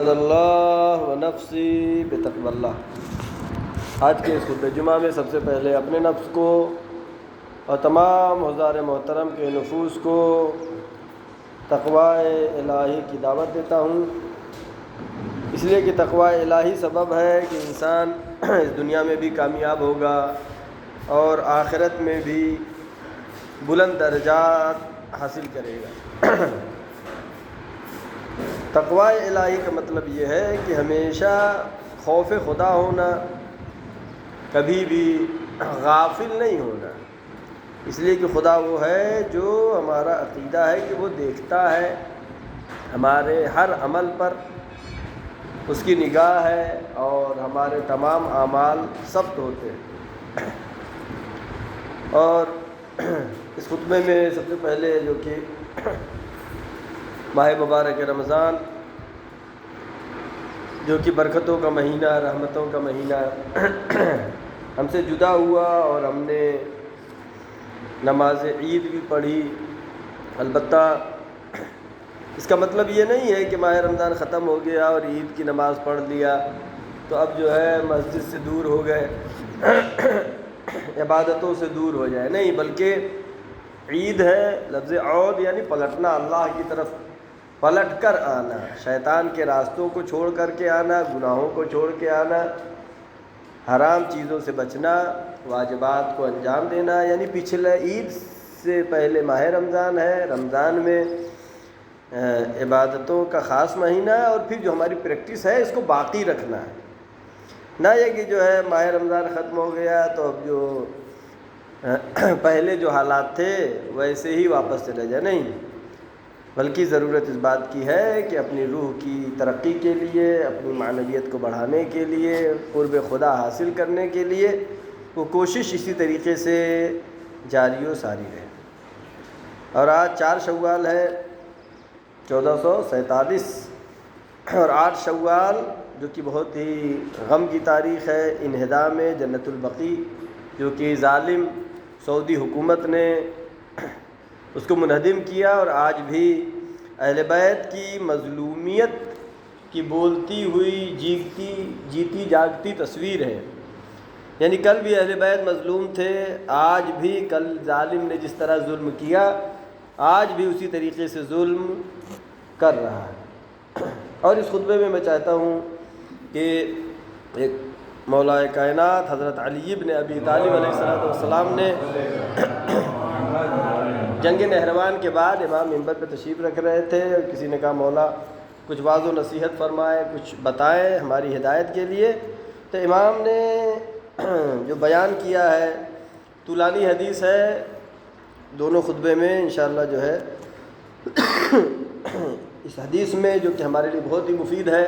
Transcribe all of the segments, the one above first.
اللہ و نفسی بتقوی اللہ۔ آج کے اس خطبہ جمعہ میں سب سے پہلے اپنے نفس کو اور تمام حضار محترم کے نفوس کو تقوی الہی کی دعوت دیتا ہوں، اس لیے کہ تقوی الہی سبب ہے کہ انسان اس دنیا میں بھی کامیاب ہوگا اور آخرت میں بھی بلند درجات حاصل کرے گا۔ تقوی الہی کا مطلب یہ ہے کہ ہمیشہ خوف خدا ہونا، کبھی بھی غافل نہیں ہونا، اس لیے کہ خدا وہ ہے جو ہمارا عقیدہ ہے کہ وہ دیکھتا ہے ہمارے ہر عمل پر، اس کی نگاہ ہے اور ہمارے تمام اعمال ثبت ہوتے ہیں۔ اور اس خطبے میں سب سے پہلے جو کہ ماہ مبارک رمضان، جو کہ برکتوں کا مہینہ، رحمتوں کا مہینہ ہم سے جدا ہوا اور ہم نے نماز عید بھی پڑھی۔ البتہ اس کا مطلب یہ نہیں ہے کہ ماہ رمضان ختم ہو گیا اور عید کی نماز پڑھ لیا تو اب جو ہے مسجد سے دور ہو گئے، عبادتوں سے دور ہو جائے، نہیں، بلکہ عید ہے لفظ عود یعنی پلٹنا، اللہ کی طرف پلٹ کر آنا، شیطان کے راستوں کو چھوڑ کر کے آنا، گناہوں کو چھوڑ کے آنا، حرام چیزوں سے بچنا، واجبات کو انجام دینا، یعنی پچھلے عید سے پہلے ماہ رمضان ہے، رمضان میں عبادتوں کا خاص مہینہ ہے، اور پھر جو ہماری پریکٹس ہے اس کو باقی رکھنا ہے، نہ یہ کہ جو ہے ماہ رمضان ختم ہو گیا تو اب جو پہلے جو حالات تھے ویسے ہی واپس چلے جائے، نہیں، بلکہ ضرورت اس بات کی ہے کہ اپنی روح کی ترقی کے لیے، اپنی معنویت کو بڑھانے کے لیے، قرب خدا حاصل کرنے کے لیے وہ کوشش اسی طریقے سے جاری و ساری رہے۔ اور آج 4 شوال ہے 1447، اور 8 شوال جو کہ بہت ہی غم کی تاریخ ہے، انہدام جنت البقیع، جو کہ ظالم سعودی حکومت نے اس کو منہدم کیا، اور آج بھی اہل بیت کی مظلومیت کی بولتی ہوئی جیتی جاگتی تصویر ہے، یعنی کل بھی اہل بیت مظلوم تھے، آج بھی، کل ظالم نے جس طرح ظلم کیا آج بھی اسی طریقے سے ظلم کر رہا ہے۔ اور اس خطبے میں میں چاہتا ہوں کہ ایک مولا کائنات حضرت علی بن ابی طالب علیہ السلام نے جنگ نہروان کے بعد امام منبر پہ تشریف رکھ رہے تھے، اور کسی نے کہا مولا کچھ واعظ و نصیحت فرمائے، کچھ بتائیں ہماری ہدایت کے لیے، تو امام نے جو بیان کیا ہے طولانی حدیث ہے، دونوں خطبے میں انشاءاللہ جو ہے اس حدیث میں جو کہ ہمارے لیے بہت ہی مفید ہے،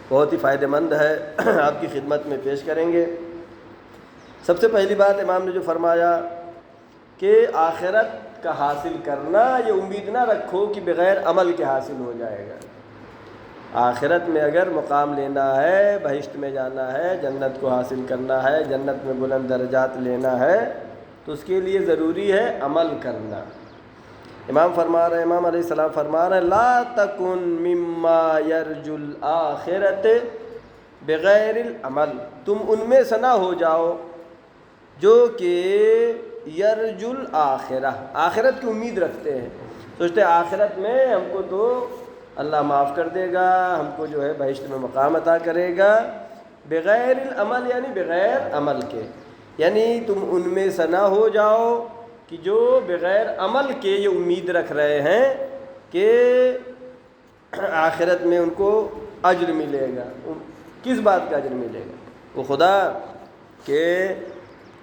بہت ہی فائدہ مند ہے، آپ کی خدمت میں پیش کریں گے۔ سب سے پہلی بات امام نے جو فرمایا کہ آخرت کا حاصل کرنا، یہ امید نہ رکھو کہ بغیر عمل کے حاصل ہو جائے گا۔ آخرت میں اگر مقام لینا ہے، بہشت میں جانا ہے، جنت کو حاصل کرنا ہے، جنت میں بلند درجات لینا ہے، تو اس کے لیے ضروری ہے عمل کرنا۔ امام علیہ السلام فرما رہے ہیں لا تکن مما یرجو الآخرت بغیر العمل، تم ان میں سے نہ ہو جاؤ جو کہ یرجو الآخرہ، آخرت کی امید رکھتے ہیں، سوچتے ہیں آخرت میں ہم کو تو اللہ معاف کر دے گا، ہم کو جو ہے بہشت میں مقام عطا کرے گا، بغیر العمل یعنی بغیر عمل کے، یعنی تم ان میں سے نہ ہو جاؤ کہ جو بغیر عمل کے یہ امید رکھ رہے ہیں کہ آخرت میں ان کو اجر ملے گا۔ کس بات کا اجر ملے گا؟ وہ خدا کہ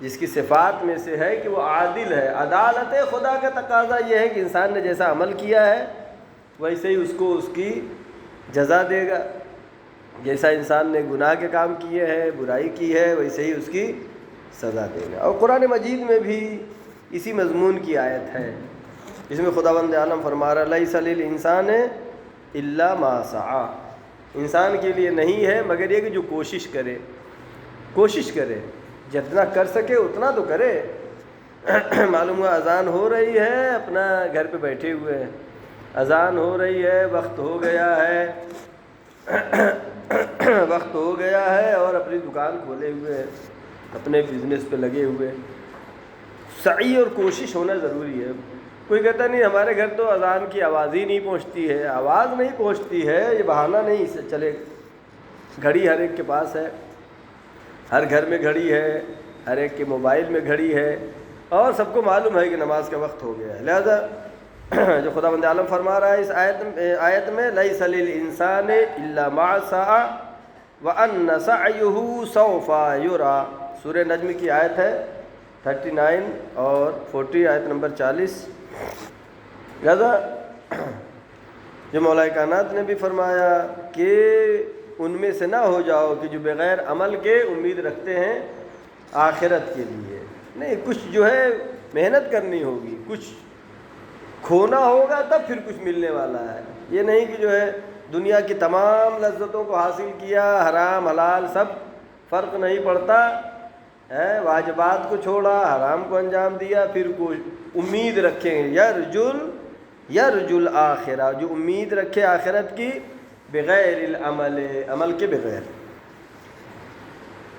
جس کی صفات میں سے ہے کہ وہ عادل ہے۔ عدالت خدا کا تقاضا یہ ہے کہ انسان نے جیسا عمل کیا ہے ویسے ہی اس کو اس کی جزا دے گا، جیسا انسان نے گناہ کے کام کیے ہیں، برائی کی ہے، ویسے ہی اس کی سزا دے گا۔ اور قرآن مجید میں بھی اسی مضمون کی آیت ہے، جس میں خداوند عالم فرما رہا لیس للانسان الا ما سعی، انسان کے لیے نہیں ہے مگر یہ کہ جو کوشش کرے، جتنا کر سکے اتنا تو کرے۔ معلوم ہوا اذان ہو رہی ہے، اپنا گھر پہ بیٹھے ہوئے ہیں، اذان ہو رہی ہے، وقت ہو گیا ہے، دکان کھولے ہوئے ہیں، اپنے بزنس پہ لگے ہوئے، سعی اور کوشش ہونا ضروری ہے۔ کوئی کہتا نہیں ہمارے گھر تو اذان کی آواز ہی نہیں پہنچتی ہے، آواز نہیں پہنچتی ہے یہ بہانہ نہیں سے چلے۔ گھڑی ہر ایک کے پاس ہے، ہر گھر میں گھڑی ہے، ہر ایک کے موبائل میں گھڑی ہے، اور سب کو معلوم ہے کہ نماز کا وقت ہو گیا ہے۔ لہذا جو خداوند عالم فرما رہا ہے اس آیت میں لیس للانسان الا ما سعى وان سعيه سوف يرى، سورہ نجم کی آیت ہے 39 اور 40، آیت نمبر 40۔ لہذا جو مولا کائنات نے بھی فرمایا کہ ان میں سے نہ ہو جاؤ کہ جو بغیر عمل کے امید رکھتے ہیں آخرت کے لیے۔ نہیں، کچھ جو ہے محنت کرنی ہوگی، کچھ کھونا ہوگا تب پھر کچھ ملنے والا ہے۔ یہ نہیں کہ جو ہے دنیا کی تمام لذتوں کو حاصل کیا، حرام حلال سب فرق نہیں پڑتا ہے، واجبات کو چھوڑا، حرام کو انجام دیا، پھر کوئی امید رکھیں یرجل آخرہ، جو امید رکھے آخرت کی بغیر العمل، عمل کے بغیر۔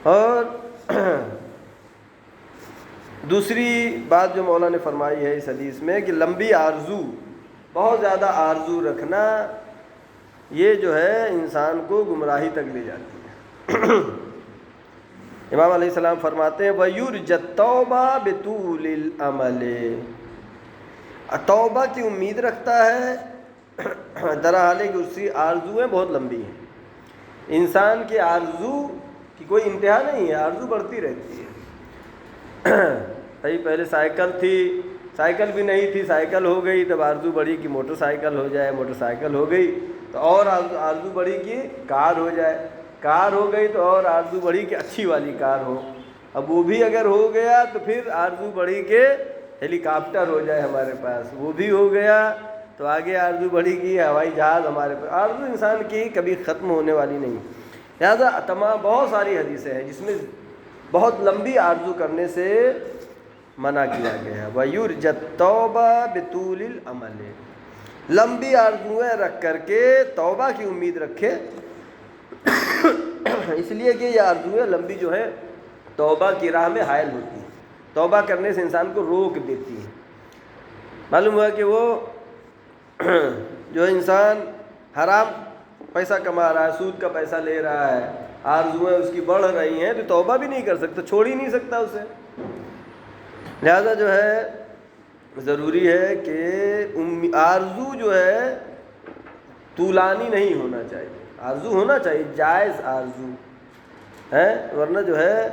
اور دوسری بات جو مولا نے فرمائی ہے اس حدیث میں کہ لمبی آرزو، بہت زیادہ آرزو رکھنا، یہ جو ہے انسان کو گمراہی تک لے جاتی ہے۔ امام علیہ السلام فرماتے ہیں وَيُرْجَ التَّوْبَةَ بِطُولِ الْعَمَلِ، توبہ کی امید رکھتا ہے، درحال ہے کہ اس کی آرزویں بہت لمبی ہیں۔ انسان کی آرزو کی کوئی انتہا نہیں ہے، آرزو بڑھتی رہتی ہے۔ پہلے سائیکل تھی، سائیکل بھی نہیں تھی، سائیکل ہو گئی، تب آرزو بڑھی کہ موٹر سائیکل ہو جائے، موٹر سائیکل ہو گئی تو اور آرزو بڑھی کہ کار ہو جائے، کار ہو گئی تو اور آرزو بڑھی کہ اچھی والی کار ہو، اب وہ بھی اگر ہو گیا تو پھر آرزو بڑھی کہ ہیلی کاپٹر ہو جائے ہمارے پاس، وہ بھی ہو گیا تو آگے آرزو بڑھی کہ ہوائی جہاز ہمارے پاس۔ آرزو انسان کی کبھی ختم ہونے والی نہیں۔ لہٰذا تمام بہت ساری حدیثیں ہیں جس میں بہت لمبی آرزو کرنے سے منع کیا گیا ہے۔ وَيُرْجَ التَّوْبَةَ بِطُولِ الْعَمَلِ، لمبی آرزویں رکھ کر کے توبہ کی امید رکھے، اس لیے کہ یہ آرزویں لمبی جو ہے توبہ کی راہ میں حائل ہوتی ہیں، توبہ کرنے سے انسان کو روک دیتی ہیں۔ معلوم ہوا کہ وہ جو انسان حرام پیسہ کما رہا ہے، سود کا پیسہ لے رہا ہے، آرزویں اس کی بڑھ رہی ہیں تو توبہ بھی نہیں کر سکتا، چھوڑ ہی نہیں سکتا اسے۔ لہذا جو ہے ضروری ہے کہ آرزو جو ہے طولانی نہیں ہونا چاہیے، آرزو ہونا چاہیے جائز آرزو ہے، ورنہ جو ہے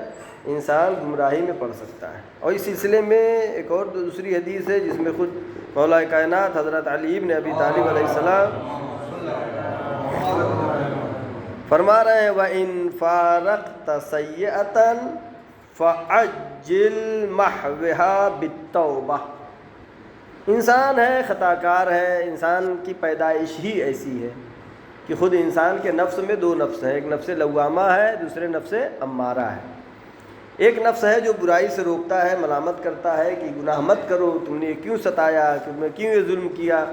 انسان گمراہی میں پڑ سکتا ہے۔ اور اس سلسلے میں ایک اور دوسری حدیث ہے جس میں خود مولا کائنات حضرت علی ابن ابی طالب علیہ السلام فرما رہے ہیں وَإِن فَارَقْتَ سَيِّئَةً فَعَجِّلْ مَحْوِهَا بِالتَّوْبَةِ، انسان ہے، خطا کار ہے، انسان کی پیدائش ہی ایسی ہے کہ خود انسان کے نفس میں دو نفس ہیں، ایک نفس لوامہ ہے، دوسرے نفس امارہ ہے۔ ایک نفس ہے جو برائی سے روکتا ہے، ملامت کرتا ہے کہ گناہ مت کرو، تم نے کیوں ستایا، تم نے کیوں یہ ظلم کیا،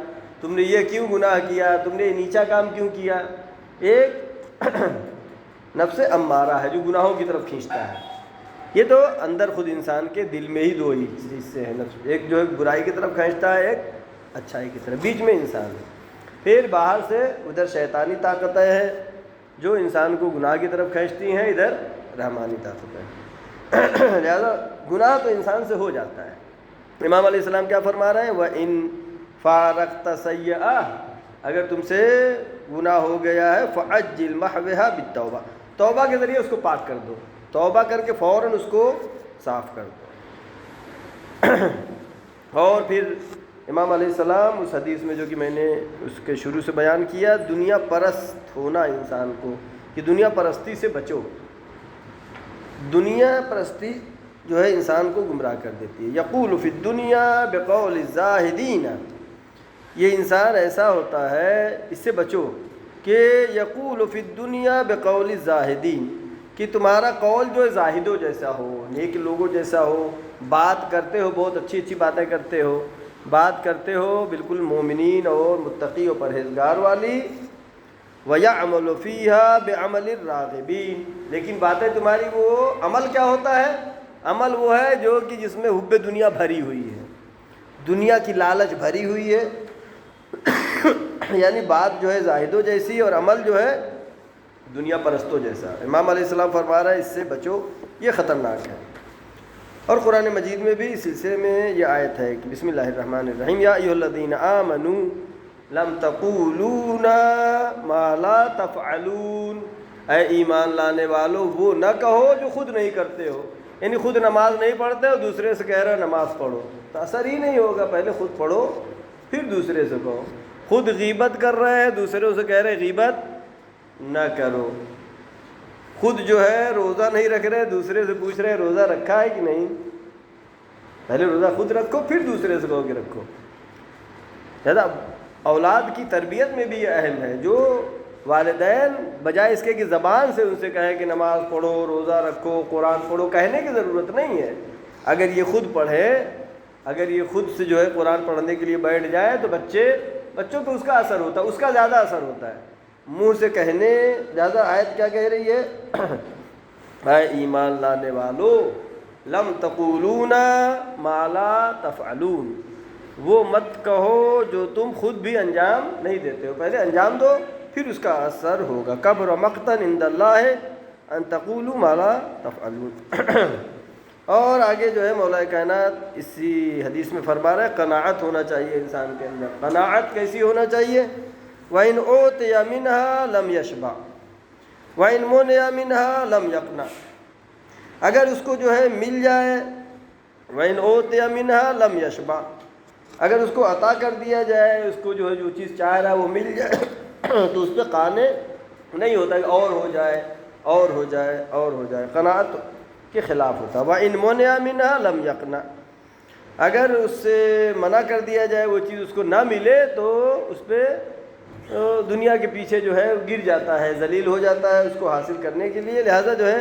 تم نے یہ کیوں گناہ کیا، تم نے یہ نیچا کام کیوں کیا۔ ایک نفس امارہ ہے جو گناہوں کی طرف کھینچتا ہے۔ یہ تو اندر خود انسان کے دل میں ہی دو ہی حصے ہیں نفس، ایک جو ہے برائی کی طرف کھینچتا ہے، ایک اچھائی کی طرف، بیچ میں انسان ہے۔ پھر باہر سے ادھر شیطانی طاقتیں ہیں جو انسان کو گناہ کی طرف کھینچتی ہیں، ادھر رحمانی طاقتیں۔ لہذا گناہ تو انسان سے ہو جاتا ہے۔ امام علیہ السلام کیا فرما رہے ہیں وَإِن فَارَقْتَ سَيِّئَةً، اگر تم سے گناہ ہو گیا ہے فَعَجِّلْ مَحْوِهَا بِالتَّوْبَةِ، توبہ کے ذریعے اس کو پاک کر دو، توبہ کر کے فوراً اس کو صاف کر دو۔ اور پھر امام علیہ السلام اس حدیث میں جو کہ میں نے اس کے شروع سے بیان کیا، دنیا پرست ہونا انسان کو، کہ دنیا پرستی سے بچو۔ دنیا پرستی جو ہے انسان کو گمراہ کر دیتی ہے۔ یقول فی الدنیا بقول الزاہدین، یہ انسان ایسا ہوتا ہے، اس سے بچو کہ یقول فی الدنیا بقول الزاہدین، کہ تمہارا قول جو ہے زاہدوں جیسا ہو، نیک لوگوں جیسا ہو، بات کرتے ہو بہت اچھی اچھی باتیں کرتے ہو، بات کرتے ہو بالکل مومنین اور متقی اور پرہیزگار والی، وَيَعْمَلُ فِيهَا بِعَمَلِ الرَّاغِبِينَ، لیکن باتیں تمہاری وہ عمل کیا ہوتا ہے؟ عمل وہ ہے جو کہ جس میں حب دنیا بھری ہوئی ہے، دنیا کی لالچ بھری ہوئی ہے، یعنی بات جو ہے زاہدوں جیسی اور عمل جو ہے دنیا پرستوں جیسا۔ امام علیہ السلام فرما رہا ہے اس سے بچو، یہ خطرناک ہے۔ اور قرآن مجید میں بھی اس سلسلے میں یہ آیت ہے کہ بسم اللہ الرحمن الرحیم، یا ایھا الذین آمنوا لم تقولون ما لا تفعلون، اے ایمان لانے والو وہ نہ کہو جو خود نہیں کرتے ہو، یعنی خود نماز نہیں پڑھتے ہو، دوسرے سے کہہ رہے ہو نماز پڑھو، تو اثر ہی نہیں ہوگا۔ پہلے خود پڑھو پھر دوسرے سے کہو۔ خود غیبت کر رہے ہیں، دوسروں سے کہہ رہے غیبت نہ کرو۔ خود جو ہے روزہ نہیں رکھ رہے، دوسرے سے پوچھ رہے روزہ رکھا ہے کہ نہیں۔ پہلے روزہ خود رکھو پھر دوسرے سے کہو کہ رکھو۔ لہذا اولاد کی تربیت میں بھی یہ اہم ہے، جو والدین بجائے اس کے کہ زبان سے ان سے کہیں کہ نماز پڑھو، روزہ رکھو، قرآن پڑھو، کہنے کی ضرورت نہیں ہے۔ اگر یہ خود پڑھے، اگر یہ خود سے جو ہے قرآن پڑھنے کے لیے بیٹھ جائے تو بچوں پہ اس کا اثر ہوتا ہے، اس کا زیادہ اثر ہوتا ہے۔ منہ سے کہنے زیادہ، آیت کیا کہہ رہی ہے؟ اے ایمان لانے والو لم تقولون ما لا تفعلون، وہ مت کہو جو تم خود بھی انجام نہیں دیتے ہو، پہلے انجام دو پھر اس کا اثر ہوگا۔ کبر مقتا عند اللہ ان تقولوا ما لا تفعلون۔ اور آگے جو ہے مولا کائنات اسی حدیث میں فرما رہا ہے قناعت ہونا چاہیے انسان کے اندر۔ قناعت کیسی ہونا چاہیے؟ وَإِنْ أُوتِيَ مِنْهَا لَمْ يَشْبَعْ وَإِنْ مُنِعَ مِنْهَا لَمْ يَقْنَعْ، اگر اس کو جو ہے مل جائے، وَإِنْ أُوتِيَ مِنْهَا لَمْ يَشْبَعْ، اگر اس کو عطا کر دیا جائے، اس کو جو ہے جو چیز چاہ رہا ہے وہ مل جائے تو اس پہ قانع نہیں ہوتا کہ اور ہو جائے اور ہو جائے اور ہو جائے، قناعت کے خلاف ہوتا۔ وَإِنْ مُنِعَ مِنْهَا لَمْ يَقْنَعْ، اگر اس سے منع کر دیا جائے، وہ چیز اس کو نہ ملے تو اس پہ دنیا کے پیچھے جو ہے گر جاتا ہے، ذلیل ہو جاتا ہے اس کو حاصل کرنے کے لیے۔ لہٰذا جو ہے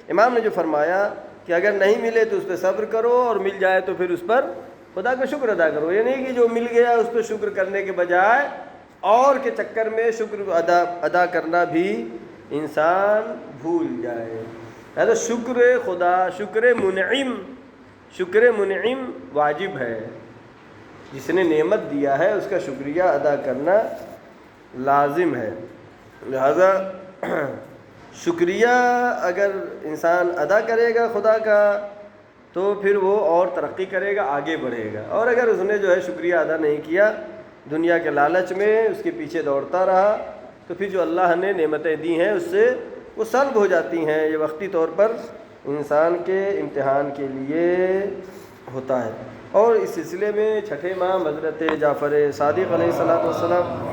امام نے جو فرمایا کہ اگر نہیں ملے تو اس پہ صبر کرو، اور مل جائے تو پھر اس پر خدا کا شکر ادا کرو۔ یہ نہیں کہ جو مل گیا اس پہ شکر کرنے کے بجائے اور کے چکر میں شکر ادا کرنا بھی انسان بھول جائے۔ لہٰذا شکر خدا، شکر منعم واجب ہے۔ جس نے نعمت دیا ہے اس کا شکریہ ادا کرنا لازم ہے۔ لہذا شکریہ اگر انسان ادا کرے گا خدا کا تو پھر وہ اور ترقی کرے گا، آگے بڑھے گا۔ اور اگر اس نے جو ہے شکریہ ادا نہیں کیا، دنیا کے لالچ میں اس کے پیچھے دوڑتا رہا، تو پھر جو اللہ نے نعمتیں دی ہیں اس سے وہ سلب ہو جاتی ہیں۔ یہ وقتی طور پر انسان کے امتحان کے لیے ہوتا ہے۔ اور اس سلسلے میں چھٹے امام حضرت جعفر صادق علیہ السلام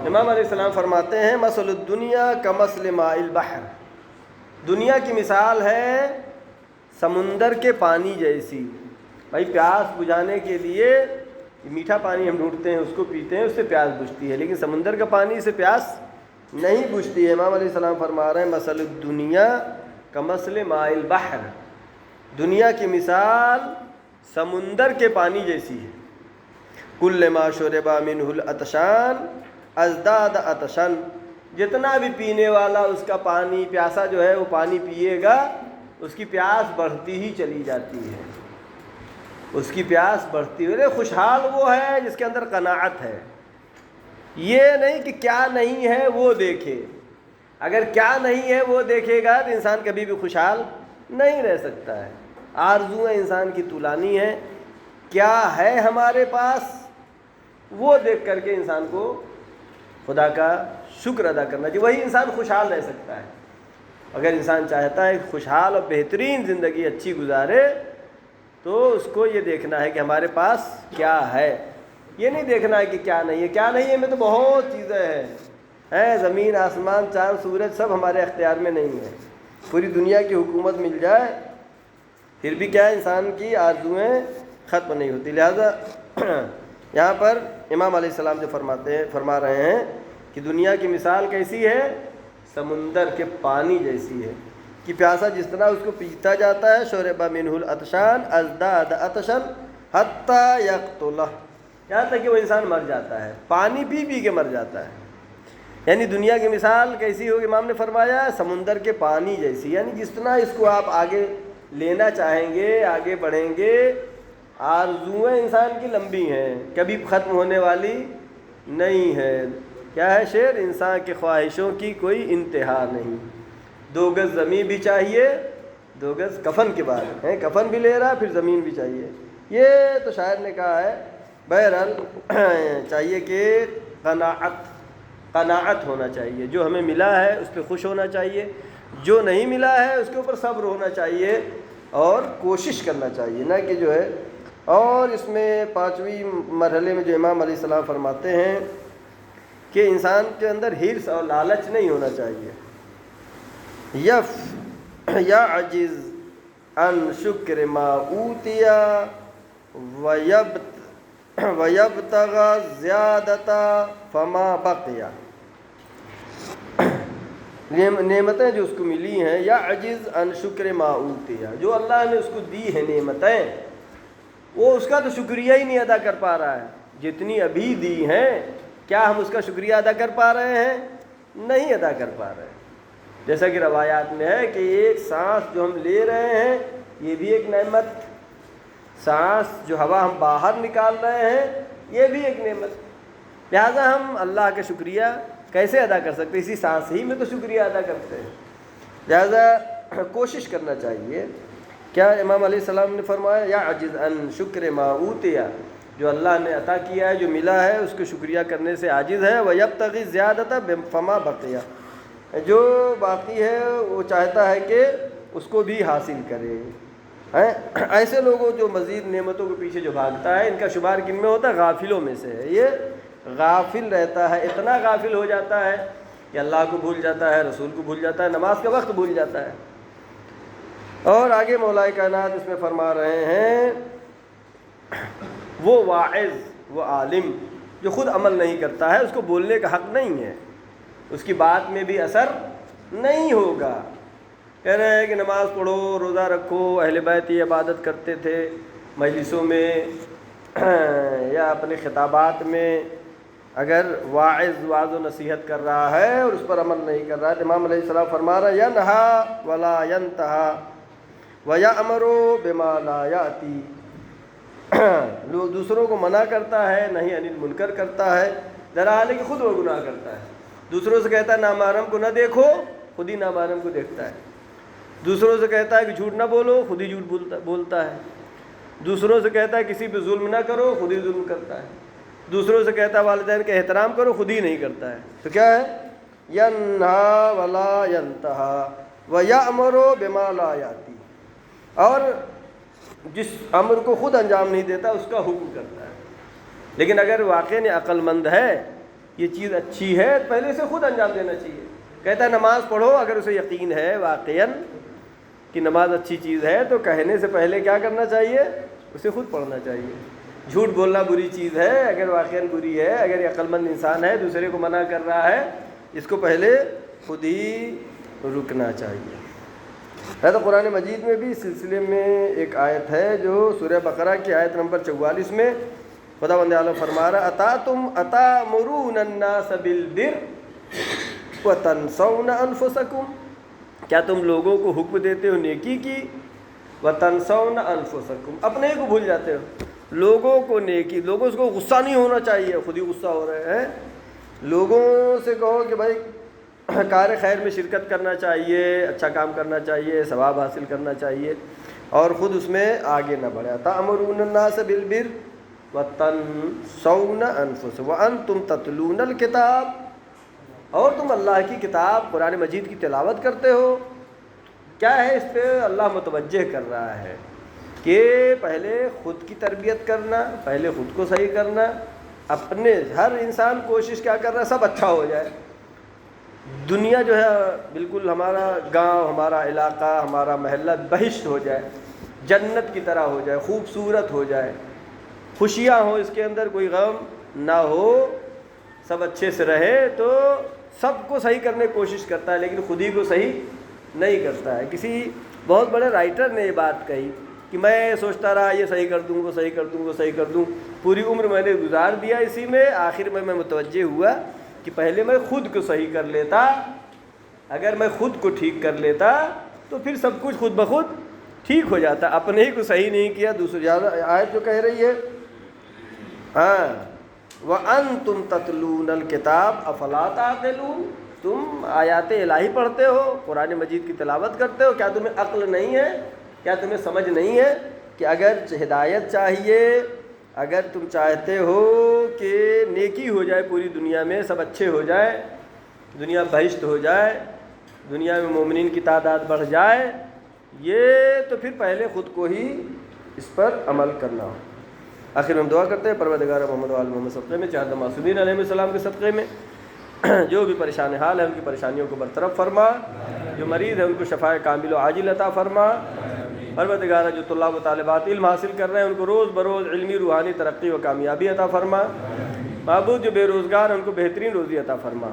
امام علیہ السلام فرماتے ہیں مثل الدنیا کمثل ماء البحر، دنیا کی مثال ہے سمندر کے پانی جیسی۔ بھائی پیاس بجھانے کے لیے میٹھا پانی ہم ڈھونڈتے ہیں، اس کو پیتے ہیں، اس سے پیاس بجھتی ہے، لیکن سمندر کا پانی سے پیاس نہیں بجھتی ہے۔ امام علیہ السلام فرما رہے ہیں مثل الدنیا کمثل ماء البحر، دنیا کی مثال سمندر کے پانی جیسی ہے۔ کل ما شرب منہ العطشان ازداد عطشا، جتنا بھی پینے والا اس کا پانی پیاسا جو ہے وہ پانی پیے گا، اس کی پیاس بڑھتی ہی چلی جاتی ہے، اس کی پیاس بڑھتی ہوئی۔ خوشحال وہ ہے جس کے اندر قناعت ہے، یہ نہیں کہ کیا نہیں ہے وہ دیکھے۔ اگر کیا نہیں ہے وہ دیکھے گا تو انسان کبھی بھی خوشحال نہیں رہ سکتا ہے۔ آرزویں انسان کی طولانی ہے، کیا ہے ہمارے پاس وہ دیکھ کر کے انسان کو خدا کا شکر ادا کرنا چاہیے، وہی انسان خوشحال رہ سکتا ہے۔ اگر انسان چاہتا ہے خوشحال اور بہترین زندگی اچھی گزارے تو اس کو یہ دیکھنا ہے کہ ہمارے پاس کیا ہے، یہ نہیں دیکھنا ہے کہ کیا نہیں ہے۔ کیا نہیں ہے میں تو بہت چیزیں ہیں، زمین آسمان چاند سورج سب ہمارے اختیار میں نہیں ہے۔ پوری دنیا کی حکومت مل جائے پھر بھی کیا انسان کی آرزویں ختم نہیں ہوتی۔ لہذا یہاں پر امام علیہ السلام جو فرما رہے ہیں کہ دنیا کی مثال کیسی ہے، سمندر کے پانی جیسی ہے کہ پیاسا جس طرح اس کو پیتا جاتا ہے، شرب منہ العطشان ازداد عطشا حتی یقتلہ، یہاں تک کہ وہ انسان مر جاتا ہے، پانی پی پی کے مر جاتا ہے۔ یعنی دنیا کی مثال کیسی ہوگی؟ امام نے فرمایا سمندر کے پانی جیسی، یعنی جس طرح اس کو آپ آگے لینا چاہیں گے، آگے بڑھیں گے، آرزوئیں انسان کی لمبی ہیں، کبھی ختم ہونے والی نہیں ہے۔ کیا ہے شعر؟ انسان کے خواہشوں کی کوئی انتہا نہیں، 2 گز زمین بھی چاہیے، 2 گز کفن کے بعد ہے، کفن بھی لے رہا پھر زمین بھی چاہیے۔ یہ تو شاعر نے کہا ہے۔ بہرحال چاہیے کہ قناعت ہونا چاہیے، جو ہمیں ملا ہے اس پہ خوش ہونا چاہیے، جو نہیں ملا ہے اس کے اوپر صبر ہونا چاہیے اور کوشش کرنا چاہیے، نہ کہ جو ہے۔ اور اس میں 5ویں مرحلے میں جو امام علیہ السلام فرماتے ہیں کہ انسان کے اندر حرص اور لالچ نہیں ہونا چاہیے۔ یعجز عن شکر ما اوتیا ویبتغی زیادتا فما بقیا۔ نعمتیں جو اس کو ملی ہیں، یعجز عن شکر ما اوتیا، جو اللہ نے اس کو دی ہیں نعمتیں، وہ اس کا تو شکریہ ہی نہیں ادا کر پا رہا ہے۔ جتنی ابھی دی ہیں، کیا ہم اس کا شکریہ ادا کر پا رہے ہیں؟ نہیں ادا کر پا رہے ہیں۔ جیسا کہ روایات میں ہے کہ ایک سانس جو ہم لے رہے ہیں یہ بھی ایک نعمت، سانس جو ہوا ہم باہر نکال رہے ہیں یہ بھی ایک نعمت۔ لہٰذا ہم اللہ کا شکریہ کیسے ادا کر سکتے؟ اسی سانس ہی میں تو شکریہ ادا کرتے ہیں۔ لہٰذا کوشش کرنا چاہیے۔ کیا امام علیہ السلام نے فرمایا یعجز عن شکر ما اوتیا، جو اللہ نے عطا کیا ہے، جو ملا ہے، اس کو شکریہ کرنے سے عاجز ہے۔ ویبتغی زیادۃ فما بقیا، جو باقی ہے وہ چاہتا ہے کہ اس کو بھی حاصل کرے۔ ایسے لوگوں جو مزید نعمتوں کے پیچھے جو بھاگتا ہے، ان کا شمار کن میں ہوتا ہے؟ غافلوں میں سے ہے۔ یہ غافل رہتا ہے، اتنا غافل ہو جاتا ہے کہ اللہ کو بھول جاتا ہے، رسول کو بھول جاتا ہے، نماز کا وقت بھول جاتا ہے۔ اور آگے مولا کائنات اس میں فرما رہے ہیں وہ واعظ، وہ عالم جو خود عمل نہیں کرتا ہے، اس کو بولنے کا حق نہیں ہے، اس کی بات میں بھی اثر نہیں ہوگا۔ کہہ رہے ہیں کہ نماز پڑھو، روزہ رکھو، اہل بیت یہ عبادت کرتے تھے مجلسوں میں یا اپنے خطابات میں، اگر واعظ و نصیحت کر رہا ہے اور اس پر عمل نہیں کر رہا ہے، تو امام علیہ السلام فرما رہا ہے ینہا ولا ینتہا ویأمر بما لا یأتی، لوگ دوسروں کو منع کرتا ہے، نہیں عن المنکر کرتا ہے، درحال کہ خود وہ گناہ کرتا ہے۔ دوسروں سے کہتا ہے نامحرم کو نہ دیکھو، خود ہی نامحرم کو دیکھتا ہے۔ دوسروں سے کہتا ہے کہ جھوٹ نہ بولو، خود ہی جھوٹ بولتا ہے۔ دوسروں سے کہتا ہے کسی پہ ظلم نہ کرو، خود ہی ظلم کرتا ہے۔ دوسروں سے کہتا ہے والدین کا احترام کرو، خود ہی نہیں کرتا ہے۔ تو کیا ہے؟ ینہا ولا ینتہا ویأمر بما لا یأتی، اور جس امر کو خود انجام نہیں دیتا اس کا حکم کرتا ہے۔ لیکن اگر واقعی عقل مند ہے، یہ چیز اچھی ہے، پہلے سے خود انجام دینا چاہیے۔ کہتا ہے نماز پڑھو، اگر اسے یقین ہے واقعاً کہ نماز اچھی چیز ہے تو کہنے سے پہلے کیا کرنا چاہیے؟ اسے خود پڑھنا چاہیے۔ جھوٹ بولنا بری چیز ہے، اگر واقعاً بری ہے، اگر یہ عقل مند انسان ہے دوسرے کو منع کر رہا ہے، اس کو پہلے خود ہی رکنا چاہیے۔ ہے تو قرآن مجید میں بھی اس سلسلے میں ایک آیت ہے جو سورہ بقرہ کی آیت نمبر 44 میں خداوند عالم فرما رہا اتامرون الناس بالبر وتنسون انفسکم، کیا تم لوگوں کو حکم دیتے ہو نیکی کی، وتنسون انفسکم، اپنے ہی کو بھول جاتے ہو۔ لوگوں کو نیکی، لوگوں کو غصہ نہیں ہونا چاہیے، خود ہی غصہ ہو رہے ہیں۔ لوگوں سے کہو کہ بھائی کار خیر میں شرکت کرنا چاہیے، اچھا کام کرنا چاہیے، ثواب حاصل کرنا چاہیے، اور خود اس میں آگے نہ بڑھے۔ تأمرون الناس بالبر وتنسون انفسکم وانتم تتلون الکتاب، اور تم اللہ کی کتاب قرآن مجید کی تلاوت کرتے ہو۔ کیا ہے اس پہ اللہ متوجہ کر رہا ہے کہ پہلے خود کی تربیت کرنا، پہلے خود کو صحیح کرنا، اپنے ہر انسان کوشش کیا کر رہا ہے سب اچھا ہو جائے، دنیا جو ہے بالکل ہمارا گاؤں، ہمارا علاقہ، ہمارا محلہ بہشت ہو جائے، جنت کی طرح ہو جائے، خوبصورت ہو جائے، خوشیاں ہوں اس کے اندر، کوئی غم نہ ہو، سب اچھے سے رہے، تو سب کو صحیح کرنے کی کوشش کرتا ہے لیکن خود ہی کو صحیح نہیں کرتا ہے۔ کسی بہت بڑے رائٹر نے یہ بات کہی کہ میں سوچتا رہا یہ صحیح کر دوں، وہ صحیح کر دوں، وہ صحیح کر دوں، پوری عمر میں نے گزار دیا اسی میں، آخر میں متوجہ ہوا کہ پہلے میں خود کو صحیح کر لیتا، اگر میں خود کو ٹھیک کر لیتا تو پھر سب کچھ خود بخود ٹھیک ہو جاتا، اپنے ہی کو صحیح نہیں کیا دوسرے زیادہ۔ آیت جو کہہ رہی ہے ہاں وَأَنْتُمْ تَتْلُونَ الْكِتَابَ أَفَلَا تَعْقِلُونَ، تم آیات الہی پڑھتے ہو، قرآن مجید کی تلاوت کرتے ہو، کیا تمہیں عقل نہیں ہے، کیا تمہیں سمجھ نہیں ہے کہ اگر ہدایت چاہیے، اگر تم چاہتے ہو کہ نیکی ہو جائے پوری دنیا میں، سب اچھے ہو جائے، دنیا بہشت ہو جائے، دنیا میں مومنین کی تعداد بڑھ جائے، یہ تو پھر پہلے خود کو ہی اس پر عمل کرنا ہو۔ آخر میں ہم دعا کرتے ہیں پروردگار محمد و آل محمد صدقے میں، چاہت معصومین علیہ السلام کے صدقے میں جو بھی پریشان حال ہے ان کی پریشانیوں کو برطرف فرما، جو مریض ہے ان کو شفائے کامل و عاجل عطا فرما۔ پروردگار جو طلاب و طالبات علم حاصل کر رہے ہیں ان کو روز بروز علمی روحانی ترقی و کامیابی عطا فرما۔ معبود جو بے روزگار ہیں ان کو بہترین روزی عطا فرما،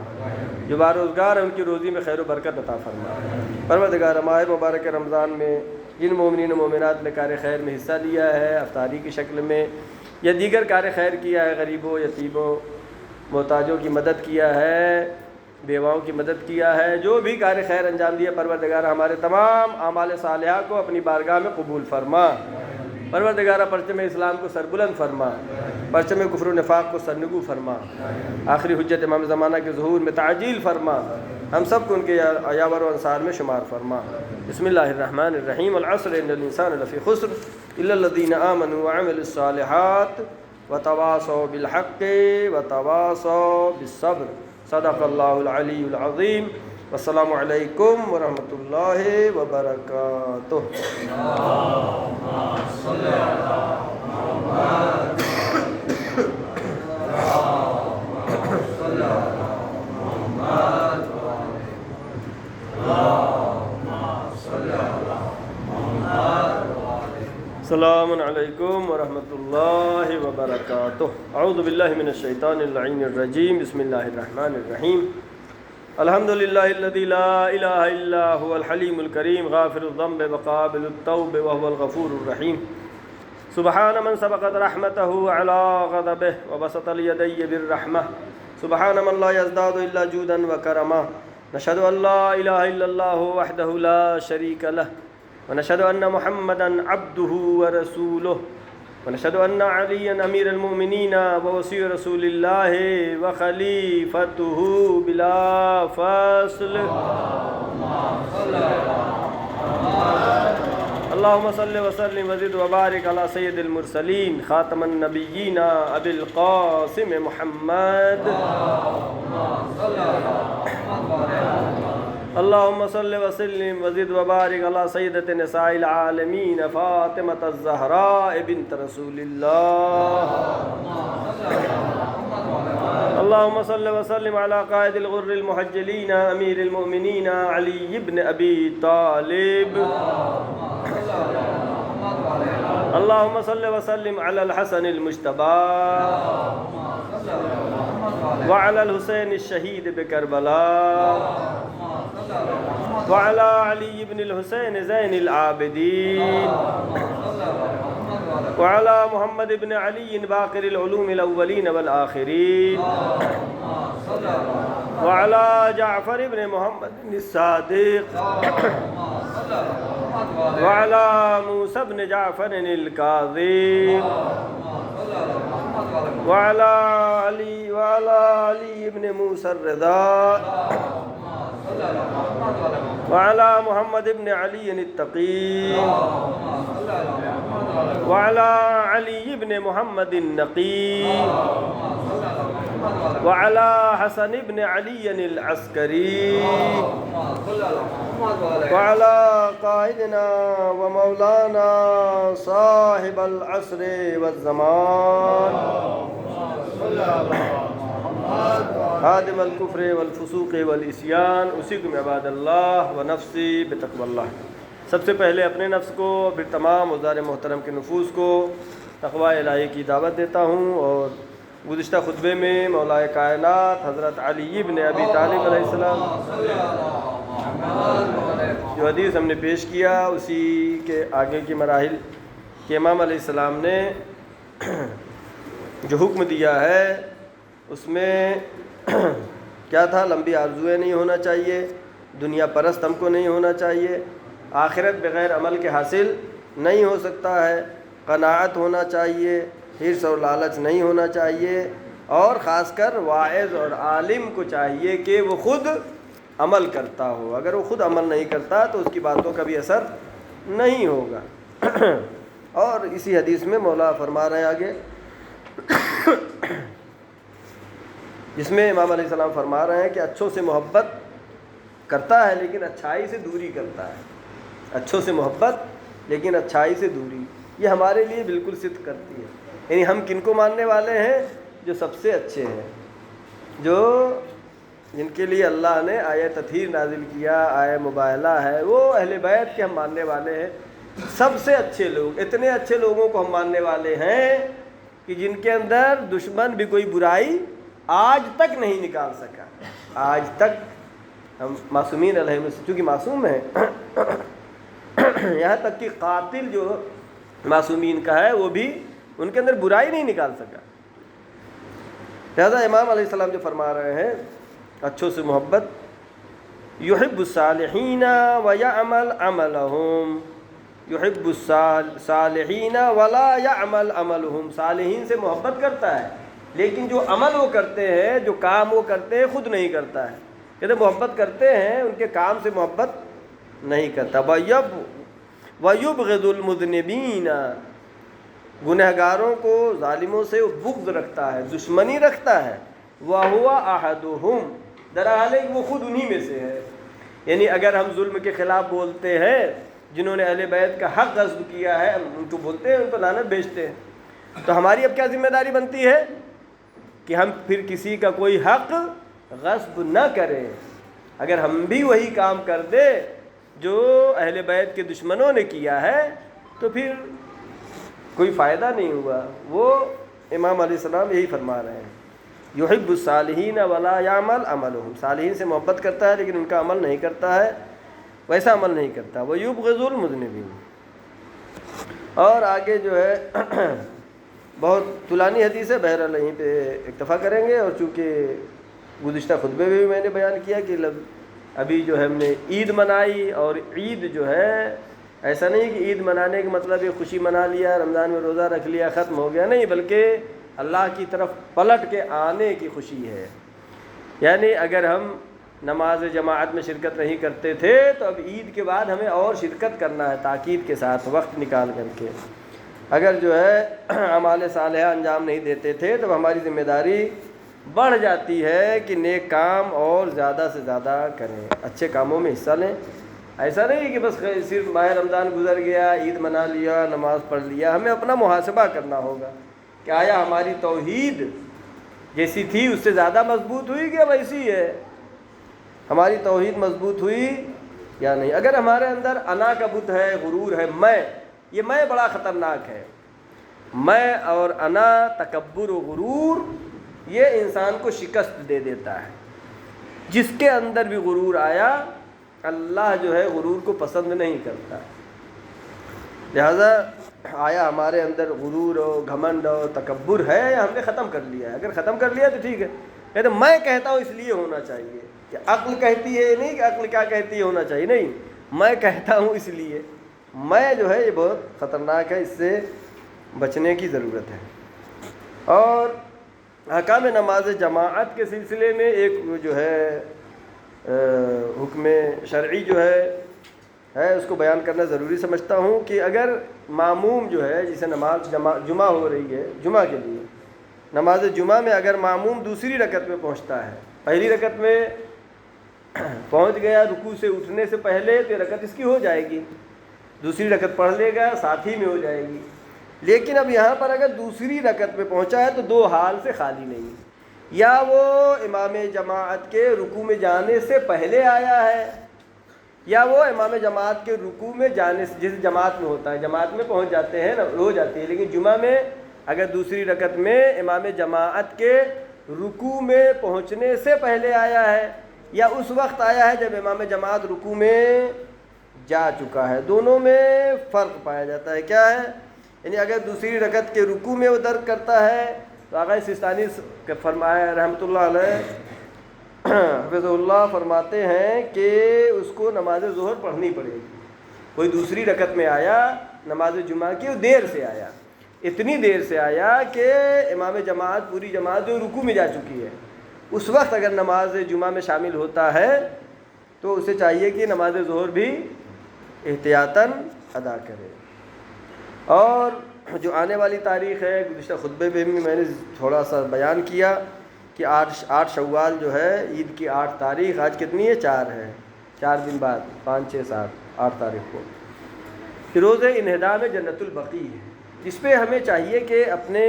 جو باروزگار ہیں ان کی روزی میں خیر و برکت عطا فرما۔ پروردگار ماہ مبارک رمضان میں جن مومنین و مومنات نے کار خیر میں حصہ لیا ہے، افطاری کی شکل میں یا دیگر کار خیر کیا ہے، غریبوں یتیموں محتاجوں کی مدد کیا ہے، بیواؤں کی مدد کیا ہے، جو بھی کار خیر انجام دیا، پروردگار ہمارے تمام اعمال صالحہ کو اپنی بارگاہ میں قبول فرما۔ پروردگار پرچم اسلام کو سربلند فرما، پرچم کفر و نفاق کو سرنگو فرما، آخری حجت امام زمانہ کے ظہور میں تعجیل فرما، ہم سب کو ان کے یاور و انصار میں شمار فرما۔ بسم اللہ الرحمن الرحیم، العصر ان الانسان لفی خسر الا الذین آمنوا وعملوا الصالحات وتواصوا بالحق وتواصوا بالصبر، صدق اللہ العلی العظیم۔ والسلام علیکم ورحمۃ اللہ وبرکاتہ۔ السلام علیکم ورحمۃ اللہ وبرکاتہ۔ اعوذ باللہ من الشیطان اللعین الرجیم، بسم اللہ الرحمن الرحیم۔ الحمد للہ الذی لا الہ الا هو الحلیم الکریم، غافر الذنب وقابل التوب وهو الغفور الرحیم۔ سبحان من سبقت رحمته على غضبه وبسط اليدي بالرحمة، سبحان من لا يزداد الا جودا وكرما، نشهد ان لا اله الا الله وحده لا شريك له، ونشهد أن محمدا عبده ورسوله، ونشهد أن عليا أمير المؤمنين ووصي رسول الله وخليفته بلا فاصل، اللهم صل وسلم وزد وبارك على سيد المرسلين خاتم النبيين أبي القاسم محمد، اللهم صل وسلم وزد وبارك على سيدة نساء العالمين فاطمة الزهراء بنت رسول الله، اللهم صل وسلم على قائد الغر المحجلين أمير المؤمنين علي بن أبي طالب، اللهم صل وسلم على الحسن المجتبى وعلى الحسين الشهيد بكربلاء وعلى علي بن الحسين زين العابدين وعلى محمد بن علي باقر العلوم الأولين والآخرين وعلى جعفر بن محمد الصادق وعلى موسى بن جعفر الكاظم وعلى علي بن موسى الرضا وعلى محمد بن علي التقي وعلى علي بن محمد النقي وعلى حسن بن علي العسكري وعلى قائدنا ومولانا صاحب العصر والزمان خادم الكفر والفسوق والعصیان، اوصیکم عباد اللہ ونفسی بتقوی اللہ۔ سب سے پہلے اپنے نفس کو، پھر تمام عزار محترم کے نفوس کو تقوی الہی کی دعوت دیتا ہوں۔ اور گزشتہ خطبے میں مولا کائنات حضرت علی بن ابی طالب علیہ السلام جو حدیث ہم نے پیش کیا، اسی کے آگے کی مراحل کہ امام علیہ السلام نے جو حکم دیا ہے اس میں کیا تھا؟ لمبی آرزوئیں نہیں ہونا چاہیے، دنیا پرست ہم کو نہیں ہونا چاہیے، آخرت بغیر عمل کے حاصل نہیں ہو سکتا ہے، قناعت ہونا چاہیے، حرص اور لالچ نہیں ہونا چاہیے، اور خاص کر واعظ اور عالم کو چاہیے کہ وہ خود عمل کرتا ہو۔ اگر وہ خود عمل نہیں کرتا تو اس کی باتوں کا بھی اثر نہیں ہوگا۔ اور اسی حدیث میں مولا فرما رہے ہیں آگے، جس میں امام علیہ السلام فرما رہے ہیں کہ اچھوں سے محبت کرتا ہے لیکن اچھائی سے دوری کرتا ہے، اچھوں سے محبت لیکن اچھائی سے دوری، یہ ہمارے لیے بالکل صدق کرتی ہے۔ یعنی ہم کن کو ماننے والے ہیں؟ جو سب سے اچھے ہیں، جو جن کے لیے اللہ نے آیہ تطہیر نازل کیا، آیہ مباہلہ ہے، وہ اہل بیت کے ہم ماننے والے ہیں۔ سب سے اچھے لوگ، اتنے اچھے لوگوں کو ہم ماننے والے ہیں کہ جن کے اندر دشمن بھی کوئی برائی آج تک نہیں نکال سکا۔ آج تک ہم معصومین علیہ السلام چونکہ معصوم ہیں، یہاں تک کہ قاتل جو معصومین کا ہے وہ بھی ان کے اندر برائی نہیں نکال سکا۔ لہذا امام علیہ السلام جو فرما رہے ہیں اچھوں سے محبت، یحب الصالحین ویعمل عملہم، یحب الصالحین ولا یعمل عملہم، صالحین سے محبت کرتا ہے لیکن جو عمل وہ کرتے ہیں، جو کام وہ کرتے ہیں، خود نہیں کرتا ہے۔ کہتے محبت کرتے ہیں، ان کے کام سے محبت نہیں کرتا۔ وَيُبْغِضُ الْمُذْنِبِينَ، گنہگاروں کو، ظالموں سے وہ بغض رکھتا ہے، دشمنی رکھتا ہے۔ وَهُوَ أَحَدُهُمْ، درحال ہے کہ وہ خود انہی میں سے ہے۔ یعنی اگر ہم ظلم کے خلاف بولتے ہیں، جنہوں نے اہل بیت کا حق غصب کیا ہے، ہم ان کو بولتے ہیں، ان کو لعنت بھیجتے ہیں، تو ہماری اب کیا ذمہ داری بنتی ہے کہ ہم پھر کسی کا کوئی حق غصب نہ کریں۔ اگر ہم بھی وہی کام کر دے جو اہل بیت کے دشمنوں نے کیا ہے تو پھر کوئی فائدہ نہیں ہوا۔ وہ امام علیہ السلام یہی فرما رہے ہیں، یحب الصالحین ولا یعمل عملہم، صالحین سے محبت کرتا ہے لیکن ان کا عمل نہیں کرتا ہے، ویسا عمل نہیں کرتا۔ ویبغض المذنبین، اور آگے جو ہے بہت طولانی حدیث ہے، بہرحال یہیں پہ اکتفا کریں گے۔ اور چونکہ گزشتہ خطبے میں بھی میں نے بیان کیا کہ ابھی جو ہے ہم نے عید منائی، اور عید جو ہے ایسا نہیں کہ عید منانے کا مطلب یہ خوشی منا لیا، رمضان میں روزہ رکھ لیا، ختم ہو گیا، نہیں، بلکہ اللہ کی طرف پلٹ کے آنے کی خوشی ہے۔ یعنی اگر ہم نماز جماعت میں شرکت نہیں کرتے تھے تو اب عید کے بعد ہمیں اور شرکت کرنا ہے، تاکید کے ساتھ وقت نکال کر کے۔ اگر جو ہے اعمال صالحہ انجام نہیں دیتے تھے تو ہماری ذمہ داری بڑھ جاتی ہے کہ نیک کام اور زیادہ سے زیادہ کریں، اچھے کاموں میں حصہ لیں۔ ایسا نہیں کہ بس صرف ماہ رمضان گزر گیا، عید منا لیا، نماز پڑھ لیا۔ ہمیں اپنا محاسبہ کرنا ہوگا کہ آیا ہماری توحید جیسی تھی اس سے زیادہ مضبوط ہوئی کہ ویسی ہے؟ ہماری توحید مضبوط ہوئی یا نہیں؟ اگر ہمارے اندر انا کا بت ہے، غرور ہے، یہ میں بڑا خطرناک ہے۔ میں اور انا، تکبر و غرور، یہ انسان کو شکست دے دیتا ہے۔ جس کے اندر بھی غرور آیا، اللہ جو ہے غرور کو پسند نہیں کرتا۔ لہذا آیا ہمارے اندر غرور و گھمنڈ و تکبر ہے یا ہم نے ختم کر لیا ہے؟ اگر ختم کر لیا تو ٹھیک ہے، کہتے میں کہتا ہوں اس لیے ہونا چاہیے، کہ عقل کہتی ہے نہیں کہ عقل کیا کہتی ہے ہونا چاہیے، نہیں، میں کہتا ہوں اس لیے۔ میں جو ہے یہ بہت خطرناک ہے، اس سے بچنے کی ضرورت ہے۔ اور احکام نماز جماعت کے سلسلے میں ایک جو ہے حکم شرعی جو ہے اس کو بیان کرنا ضروری سمجھتا ہوں کہ اگر ماموم جو ہے، جسے نماز جمعہ ہو رہی ہے، جمعہ کے لیے نماز جمعہ میں اگر ماموم دوسری رکعت میں پہنچتا ہے، پہلی رکعت میں پہنچ گیا رکوع سے اٹھنے سے پہلے، تو رکعت اس کی ہو جائے گی، دوسری رکعت پڑھ لے گا، ساتھ ہی میں ہو جائے گی۔ لیکن اب یہاں پر اگر دوسری رکعت میں پہنچا ہے تو دو حال سے خالی نہیں، یا وہ امام جماعت کے رکوع میں جانے سے پہلے آیا ہے، یا وہ امام جماعت کے رکوع میں جانے سے، جس جماعت میں ہوتا ہے، جماعت میں پہنچ جاتے ہیں، ہو جاتی ہے، لیکن جمعہ میں اگر دوسری رکعت میں امام جماعت کے رکوع میں پہنچنے سے پہلے آیا ہے، یا اس وقت آیا ہے جب امام جماعت رکوع میں جا چکا ہے، دونوں میں فرق پایا جاتا ہے۔ کیا ہے؟ یعنی اگر دوسری رکعت کے رکوع میں وہ درک کرتا ہے تو آقا سستانی کے فرمایا رحمۃ اللہ علیہ حفظ اللہ فرماتے ہیں کہ اس کو نماز ظہر پڑھنی پڑے گی. کوئی دوسری رکعت میں آیا نماز جمعہ کی، وہ دیر سے آیا، اتنی دیر سے آیا کہ امام جماعت پوری جماعت جو رکوع میں جا چکی ہے، اس وقت اگر نماز جمعہ میں شامل ہوتا ہے تو اسے چاہیے کہ نماز ظہر بھی احتیاطاً ادا کرے. اور جو آنے والی تاریخ ہے، گزشتہ خطبے پہ بھی میں نے تھوڑا سا بیان کیا کہ 8 شوال جو ہے عید کی 8 تاریخ، آج کتنی ہے؟ 4 ہے، 4 دن بعد 5 6 7 8 تاریخ کو روز انہدام جنت البقیع ہے، جس پہ ہمیں چاہیے کہ اپنے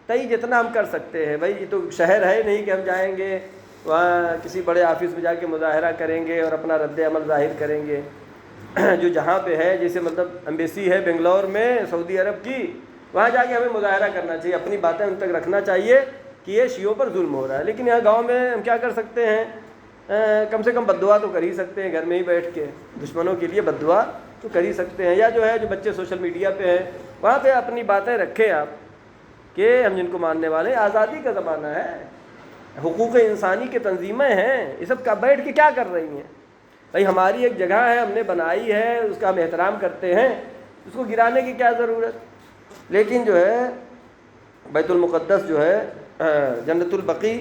تئی جتنا ہم کر سکتے ہیں. بھائی یہ تو شہر ہے نہیں کہ ہم جائیں گے وہاں کسی بڑے آفس میں جا کے مظاہرہ کریں گے اور اپنا رد عمل ظاہر کریں گے. جو جہاں پہ ہے، جیسے مطلب ایمبیسی ہے بنگلور میں سعودی عرب کی، وہاں جا کے ہمیں مظاہرہ کرنا چاہیے، اپنی باتیں ان تک رکھنا چاہیے کہ یہ شیعوں پر ظلم ہو رہا ہے. لیکن یہاں گاؤں میں ہم کیا کر سکتے ہیں؟ کم سے کم بد دعا تو کر ہی سکتے ہیں گھر میں ہی بیٹھ کے، دشمنوں کے لیے بد دعا تو کر ہی سکتے ہیں. یا جو ہے جو بچے سوشل میڈیا پہ ہیں وہاں پہ اپنی باتیں رکھیں آپ کہ ہم جن کو ماننے والے ہیں. آزادی کا زمانہ ہے، حقوق انسانی کے تنظیمیں ہیں، یہ سب کا بیٹھ کے کیا کر رہی ہیں؟ بھائی ہماری ایک جگہ ہے، ہم نے بنائی ہے، اس کا ہم احترام کرتے ہیں، اس کو گرانے کی کیا ضرورت؟ لیکن جو ہے بیت المقدس جو ہے جنت البقیع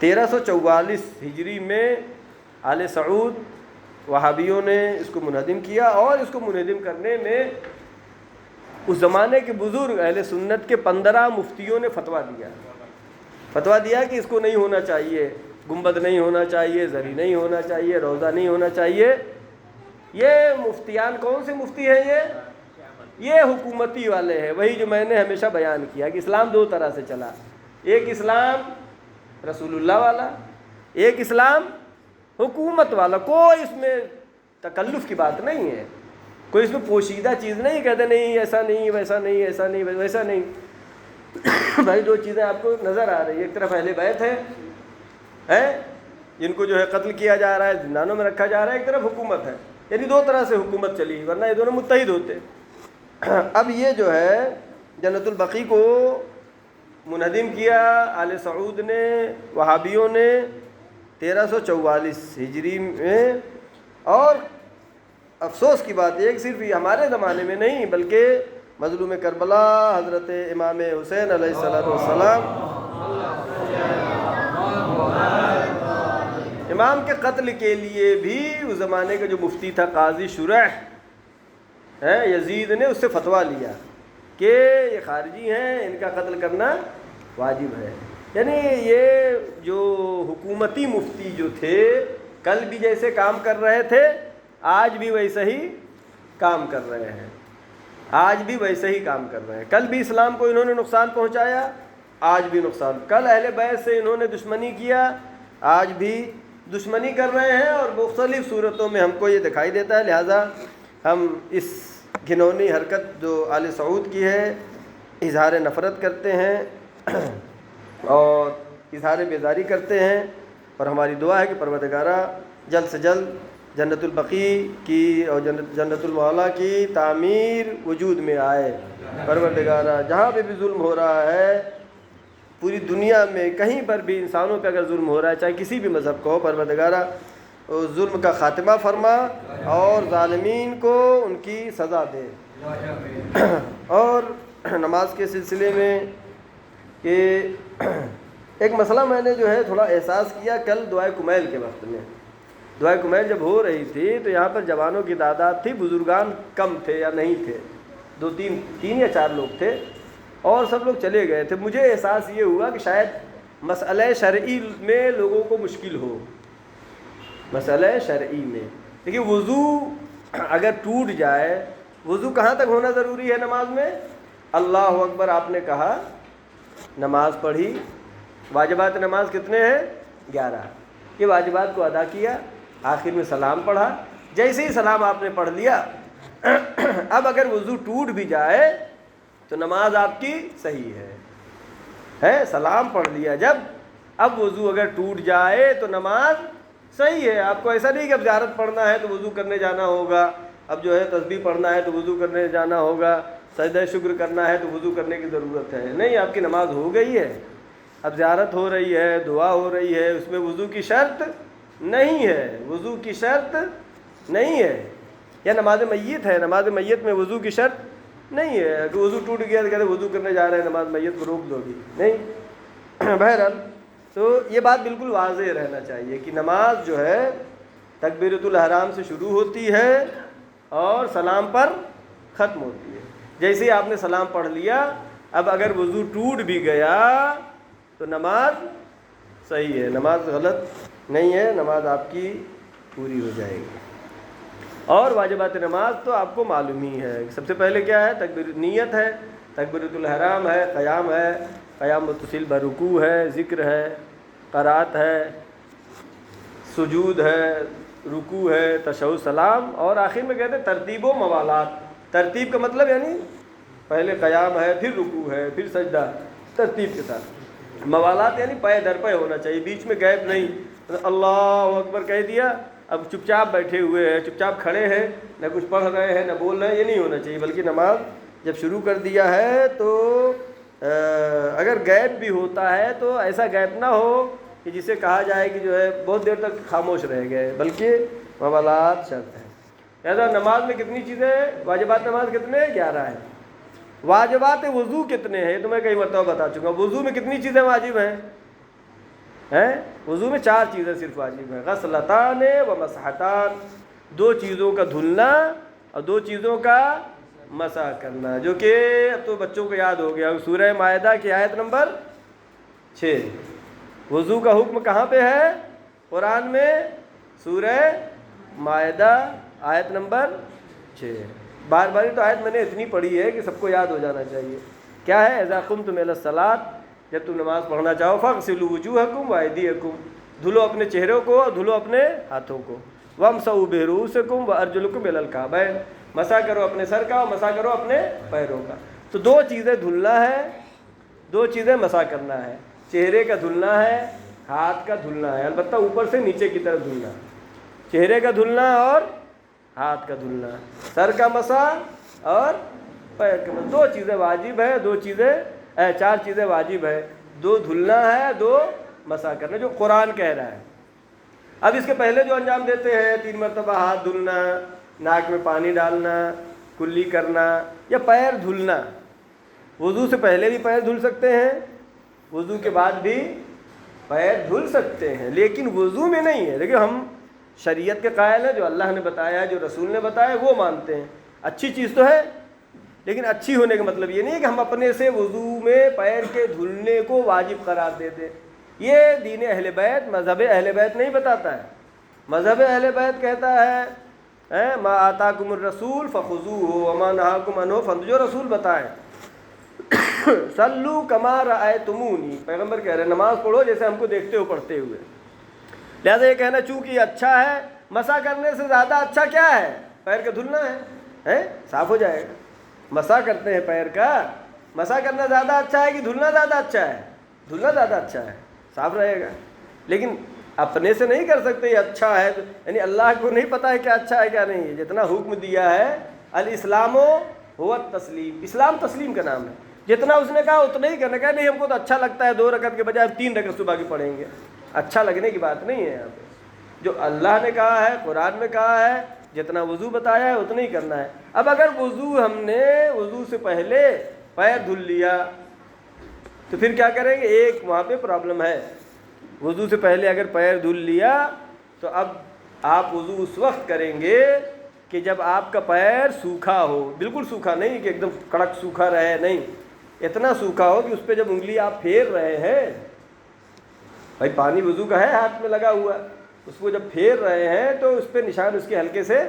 1344 ہجری میں آل سعود وہابیوں نے اس کو منہدم کیا، اور اس کو منہدم کرنے میں اس زمانے کے بزرگ اہل سنت کے 15 مفتیوں نے فتویٰ دیا کہ اس کو نہیں ہونا چاہیے، گنبد نہیں ہونا چاہیے، زری نہیں ہونا چاہیے، روضہ نہیں ہونا چاہیے. یہ مفتیان کون سے مفتی ہیں؟ یہ حکومتی والے ہیں. وہی جو میں نے ہمیشہ بیان کیا کہ اسلام 2 طرح سے چلا، ایک اسلام رسول اللہ والا، ایک اسلام حکومت والا. کوئی اس میں تکلف کی بات نہیں ہے، کوئی اس میں پوشیدہ چیز نہیں، کہتے نہیں ایسا نہیں ویسا نہیں ایسا نہیں ویسا نہیں. بھائی 2 چیزیں آپ کو نظر آ رہی ہے، ایک طرف اہل بیت ہے جن کو جو ہے قتل کیا جا رہا ہے، زندانوں میں رکھا جا رہا ہے، ایک طرف حکومت ہے. یعنی 2 طرح سے حکومت چلی، ورنہ یہ دونوں متحد ہوتے. اب یہ جو ہے جنت البقیع کو منہدم کیا آل سعود نے، وہابیوں نے 1344 ہجری میں. اور افسوس کی بات یہ کہ صرف یہ ہمارے زمانے میں نہیں بلکہ مظلوم کربلا حضرت امام حسین علیہ السلام امام کے قتل کے لیے بھی اس زمانے کا جو مفتی تھا قاضی شرح یزید نے اس سے فتویٰ لیا کہ یہ خارجی ہیں، ان کا قتل کرنا واجب ہے. یعنی یہ جو حکومتی مفتی جو تھے کل بھی جیسے کام کر رہے تھے آج بھی ویسے ہی کام کر رہے ہیں، آج بھی ویسے ہی کام کر رہے ہیں. کل بھی اسلام کو انہوں نے نقصان پہنچایا، آج بھی نقصان. کل اہل بیت سے انہوں نے دشمنی کیا، آج بھی دشمنی کر رہے ہیں، اور مختلف صورتوں میں ہم کو یہ دکھائی دیتا ہے. لہٰذا ہم اس گھنونی حرکت جو آل سعود کی ہے اظہار نفرت کرتے ہیں اور اظہار بیزاری کرتے ہیں. اور ہماری دعا ہے کہ پروردگارہ جلد سے جلد جنت البقیع کی اور جنت المعلا کی تعمیر وجود میں آئے. پروردگارہ جہاں پہ بھی ظلم ہو رہا ہے پوری دنیا میں، کہیں پر بھی انسانوں پہ اگر ظلم ہو رہا ہے، چاہے کسی بھی مذہب کو ہو، پروردگارہ ظلم کا خاتمہ فرما اور ظالمین کو ان کی سزا دے. اور نماز کے سلسلے میں کہ ایک مسئلہ میں نے جو ہے تھوڑا احساس کیا کل دعائے کمیل کے وقت میں. دعائے کمیل جب ہو رہی تھی تو یہاں پر جوانوں کی تعداد تھی، بزرگان کم تھے یا نہیں تھے، 3 یا 4 لوگ تھے اور سب لوگ چلے گئے تھے. مجھے احساس یہ ہوا کہ شاید مسئلہ شرعی میں لوگوں کو مشکل ہو، مسئلہ شرعی میں. دیکھیے وضو اگر ٹوٹ جائے، وضو کہاں تک ہونا ضروری ہے نماز میں؟ اللہ اکبر آپ نے کہا، نماز پڑھی. واجبات نماز کتنے ہیں؟ 11. یہ واجبات کو ادا کیا، آخر میں سلام پڑھا. جیسے ہی سلام آپ نے پڑھ لیا، اب اگر وضو ٹوٹ بھی جائے تو نماز آپ کی صحیح ہے. سلام پڑھ لیا جب، اب وضو اگر ٹوٹ جائے تو نماز صحیح ہے. آپ کو ایسا نہیں کہ اب زیارت پڑھنا ہے تو وضو کرنے جانا ہوگا، اب جو ہے تسبیح پڑھنا ہے تو وضو کرنے جانا ہوگا، سجدہ شکر کرنا ہے تو وضو کرنے کی ضرورت ہے، نہیں، آپ کی نماز ہو گئی ہے، اب زیارت ہو رہی ہے، دعا ہو رہی ہے، اس میں وضو کی شرط نہیں ہے، وضو کی شرط نہیں ہے، یا نماز میت ہے، نماز میت میں وضو کی شرط نہیں ہے کہ وضو ٹوٹ گیا تو کہتے وضو کرنے جا رہے ہیں، نماز میت کو روک دو گی، نہیں۔ بہرحال تو یہ بات بالکل واضح رہنا چاہیے کہ نماز جو ہے تکبیرۃ الاحرام سے شروع ہوتی ہے اور سلام پر ختم ہوتی ہے۔ جیسے ہی آپ نے سلام پڑھ لیا، اب اگر وضو ٹوٹ بھی گیا تو نماز صحیح ہے، نماز غلط نہیں ہے، نماز آپ کی پوری ہو جائے گی۔ اور واجبات نماز تو آپ کو معلوم ہی ہے، سب سے پہلے کیا ہے؟ نیت ہے، تکبیرۃ الاحرام ہے، قیام متصل برکوع ہے، ذکر ہے، قرات ہے، سجود ہے، رکوع ہے، تشہد، سلام، اور آخر میں کہتے ہیں ترتیب و موالات۔ ترتیب کا مطلب یعنی پہلے قیام ہے، پھر رکوع ہے، پھر سجدہ، ترتیب کے ساتھ۔ موالات یعنی پے در پے ہونا چاہیے، بیچ میں گیپ نہیں، اللہ اکبر کہہ دیا اب چپ چاپ بیٹھے ہوئے ہیں، چپ چاپ کھڑے ہیں، نہ کچھ پڑھ رہے ہیں نہ بول رہے ہیں، یہ نہیں ہونا چاہیے، بلکہ نماز جب شروع کر دیا ہے تو اگر گیپ بھی ہوتا ہے تو ایسا گیپ نہ ہو کہ جسے کہا جائے کہ جو ہے بہت دیر تک خاموش رہ گئے، بلکہ موالات شرط ہے۔ لہٰذا نماز میں کتنی چیزیں ہیں؟ واجبات نماز کتنے ہیں؟ 11 ہیں۔ واجبات وضو کتنے ہیں؟ یہ تو میں کئی مرتبہ بتا چکا ہوں۔ وضو میں کتنی چیزیں واجب ہیں؟ وضو میں 4 چیزیں صرف واجب ہیں، غسلتان و مسحتان، 2 چیزوں کا دھلنا اور 2 چیزوں کا مسح کرنا، جو کہ اب تو بچوں کو یاد ہو گیا، سورہ مائدہ کی آیت نمبر 6۔ وضو کا حکم کہاں پہ ہے قرآن میں؟ سورہ مائدہ آیت نمبر 6۔ بار بار تو آیت میں نے اتنی پڑھی ہے کہ سب کو یاد ہو جانا چاہیے۔ کیا ہے؟ اذا قمتم الی الصلاۃ، جب تم نماز پڑھنا چاہو، فاغسلوا وجوہکم وایدیکم، دھلو اپنے چہروں کو اور دھلو اپنے ہاتھوں کو، وامسحوا برؤوسکم وارجلکم الی الکعبین، مسح کرو اپنے سر کا اور مسح کرو اپنے پیروں کا۔ تو 2 چیزیں دھلنا ہے، 2 چیزیں مسح کرنا ہے، چہرے کا دھلنا ہے، ہاتھ کا دھلنا ہے، البتہ اوپر سے نیچے کی طرف دھلنا، چہرے کا دھلنا اور ہاتھ کا دھلنا، سر کا مسح اور پیر کا مسح۔ 2 چیزیں واجب ہے، 4 چیزیں واجب ہے، 2 دھلنا ہے، 2 مسح کرنا، جو قرآن کہہ رہا ہے۔ اب اس کے پہلے جو انجام دیتے ہیں 3 مرتبہ ہاتھ دھلنا، ناک میں پانی ڈالنا، کلی کرنا، یا پیر دھلنا، وضو سے پہلے بھی پیر دھل سکتے ہیں، وضو کے بعد بھی پیر دھل سکتے ہیں، لیکن وضو میں نہیں ہے۔ دیکھیں ہم شریعت کے قائل ہیں، جو اللہ نے بتایا ہے، جو رسول نے بتایا وہ مانتے ہیں، اچھی چیز تو ہے، لیکن اچھی ہونے کا مطلب یہ نہیں ہے کہ ہم اپنے سے وضو میں پیر کے دھلنے کو واجب قرار دے دیں۔ یہ دین اہل بیت، مذہب اہل بیت نہیں بتاتا ہے۔ مذہب اہل بیت کہتا ہے ما آتاکم الرسول فخذوہ وما نہاکم عنہ فانتہوا، جو رسول بتائیں، صلو کما رأیتمونی، پیغمبر کہہ رہے ہیں نماز پڑھو جیسے ہم کو دیکھتے ہو پڑھتے ہوئے۔ لہٰذا یہ کہنا چونکہ یہ اچھا ہے، مسح کرنے سے زیادہ اچھا کیا ہے؟ پیر کا دھلنا ہے، صاف ہو جائے گا۔ مسح کرتے ہیں پیر کا، مسح کرنا زیادہ اچھا ہے کہ دھلنا زیادہ اچھا ہے؟ دھلنا زیادہ اچھا ہے، صاف رہے گا۔ لیکن اپنے سے نہیں کر سکتے یہ اچھا ہے، یعنی اللہ کو نہیں پتہ ہے کیا اچھا ہے کیا نہیں ہے۔ جتنا حکم دیا ہے، الاسلام هو التسلیم، اسلام تسلیم کا نام ہے، جتنا اس نے کہا اتنا ہی کرنا۔ کہا نہیں ہم کو تو اچھا لگتا ہے 2 رکعت کے بجائے 3 رکعت صبح کی پڑھیں گے، اچھا لگنے کی بات نہیں ہے یہاں پہ۔ جو اللہ نے کہا ہے، قرآن میں کہا ہے، جتنا وضو بتایا ہے اتنا ہی کرنا ہے۔ اب اگر ہم نے وضو سے پہلے پیر دھل لیا تو پھر کیا کریں گے؟ ایک وہاں پہ پرابلم ہے، وضو سے پہلے اگر پیر دھل لیا تو اب آپ وضو اس وقت کریں گے کہ جب آپ کا پیر سوکھا ہو، بالکل سوکھا نہیں کہ ایک دم کڑک سوکھا رہے، نہیں، اتنا سوکھا ہو کہ اس پہ جب انگلی آپ پھیر رہے ہیں، بھائی پانی وضو کا ہے ہاتھ میں لگا ہوا، اس کو جب پھیر رہے ہیں تو اس پہ نشان اس کے ہلکے سے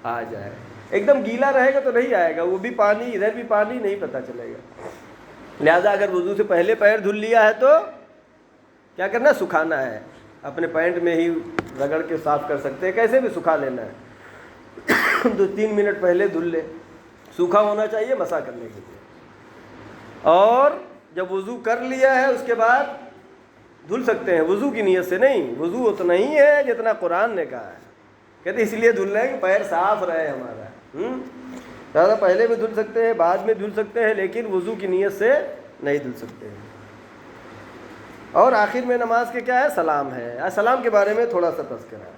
آ جائے۔ ایک دم گیلا رہے گا تو نہیں آئے گا، وہ بھی پانی ادھر بھی پانی، نہیں پتہ چلے گا۔ لہذا اگر وضو سے پہلے پیر دھل لیا ہے تو کیا کرنا؟ سکھانا ہے، اپنے پینٹ میں ہی رگڑ کے صاف کر سکتے ہیں، کیسے بھی سکھا لینا ہے، 2-3 منٹ پہلے دھل لے، سوکھا ہونا چاہیے مسح کرنے کے لیے۔ اور جب وضو کر لیا ہے اس کے بعد دھل سکتے ہیں، وضو کی نیت سے نہیں، وضو اتنا ہی ہے جتنا قرآن نے کہا ہے، کہتے اس لیے دھل رہے ہیں کہ پیر صاف رہے ہمارا۔ لہٰذا پہلے بھی دھل سکتے ہیں، بعد میں دھل سکتے ہیں، لیکن وضو کی نیت سے نہیں دھل سکتے ہیں۔ اور آخر میں نماز کے کیا ہے؟ سلام ہے۔ سلام کے بارے میں تھوڑا سا تذکرہ ہے۔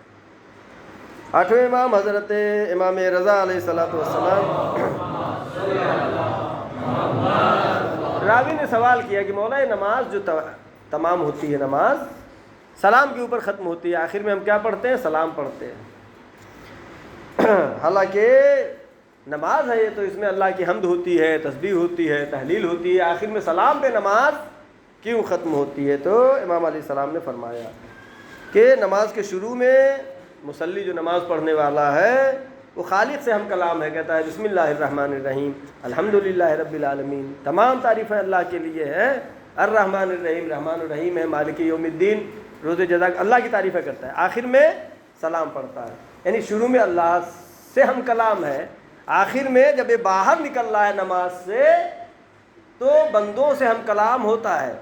8ویں امام حضرت امام رضا علیہ الصلوۃ والسلام، راوی نے سوال کیا کہ مولا، نماز جو تمام ہوتی ہے، نماز سلام کے اوپر ختم ہوتی ہے، آخر میں ہم کیا پڑھتے ہیں؟ سلام پڑھتے ہیں۔ حالانکہ نماز ہے یہ تو اس میں اللہ کی حمد ہوتی ہے، تسبیح ہوتی ہے، تحلیل ہوتی ہے، آخر میں سلام پہ نماز کیوں ختم ہوتی ہے؟ تو امام علیہ السلام نے فرمایا کہ نماز کے شروع میں مصلی جو نماز پڑھنے والا ہے وہ خالق سے ہم کلام ہے، کہتا ہے بسم اللہ الرحمن الرحیم، الحمدللہ رب العالمین، تمام تعریفیں اللہ کے لیے ہیں، الرحمن الرحیم، رحمان الرحیم ہے، مالک یوم الدین، روز جزا، اللہ کی تعریفیں کرتا ہے، آخر میں سلام پڑھتا ہے۔ یعنی شروع میں اللہ سے ہم کلام ہے، آخر میں جب یہ باہر نکل رہا ہے نماز سے تو بندوں سے ہم کلام ہوتا ہے،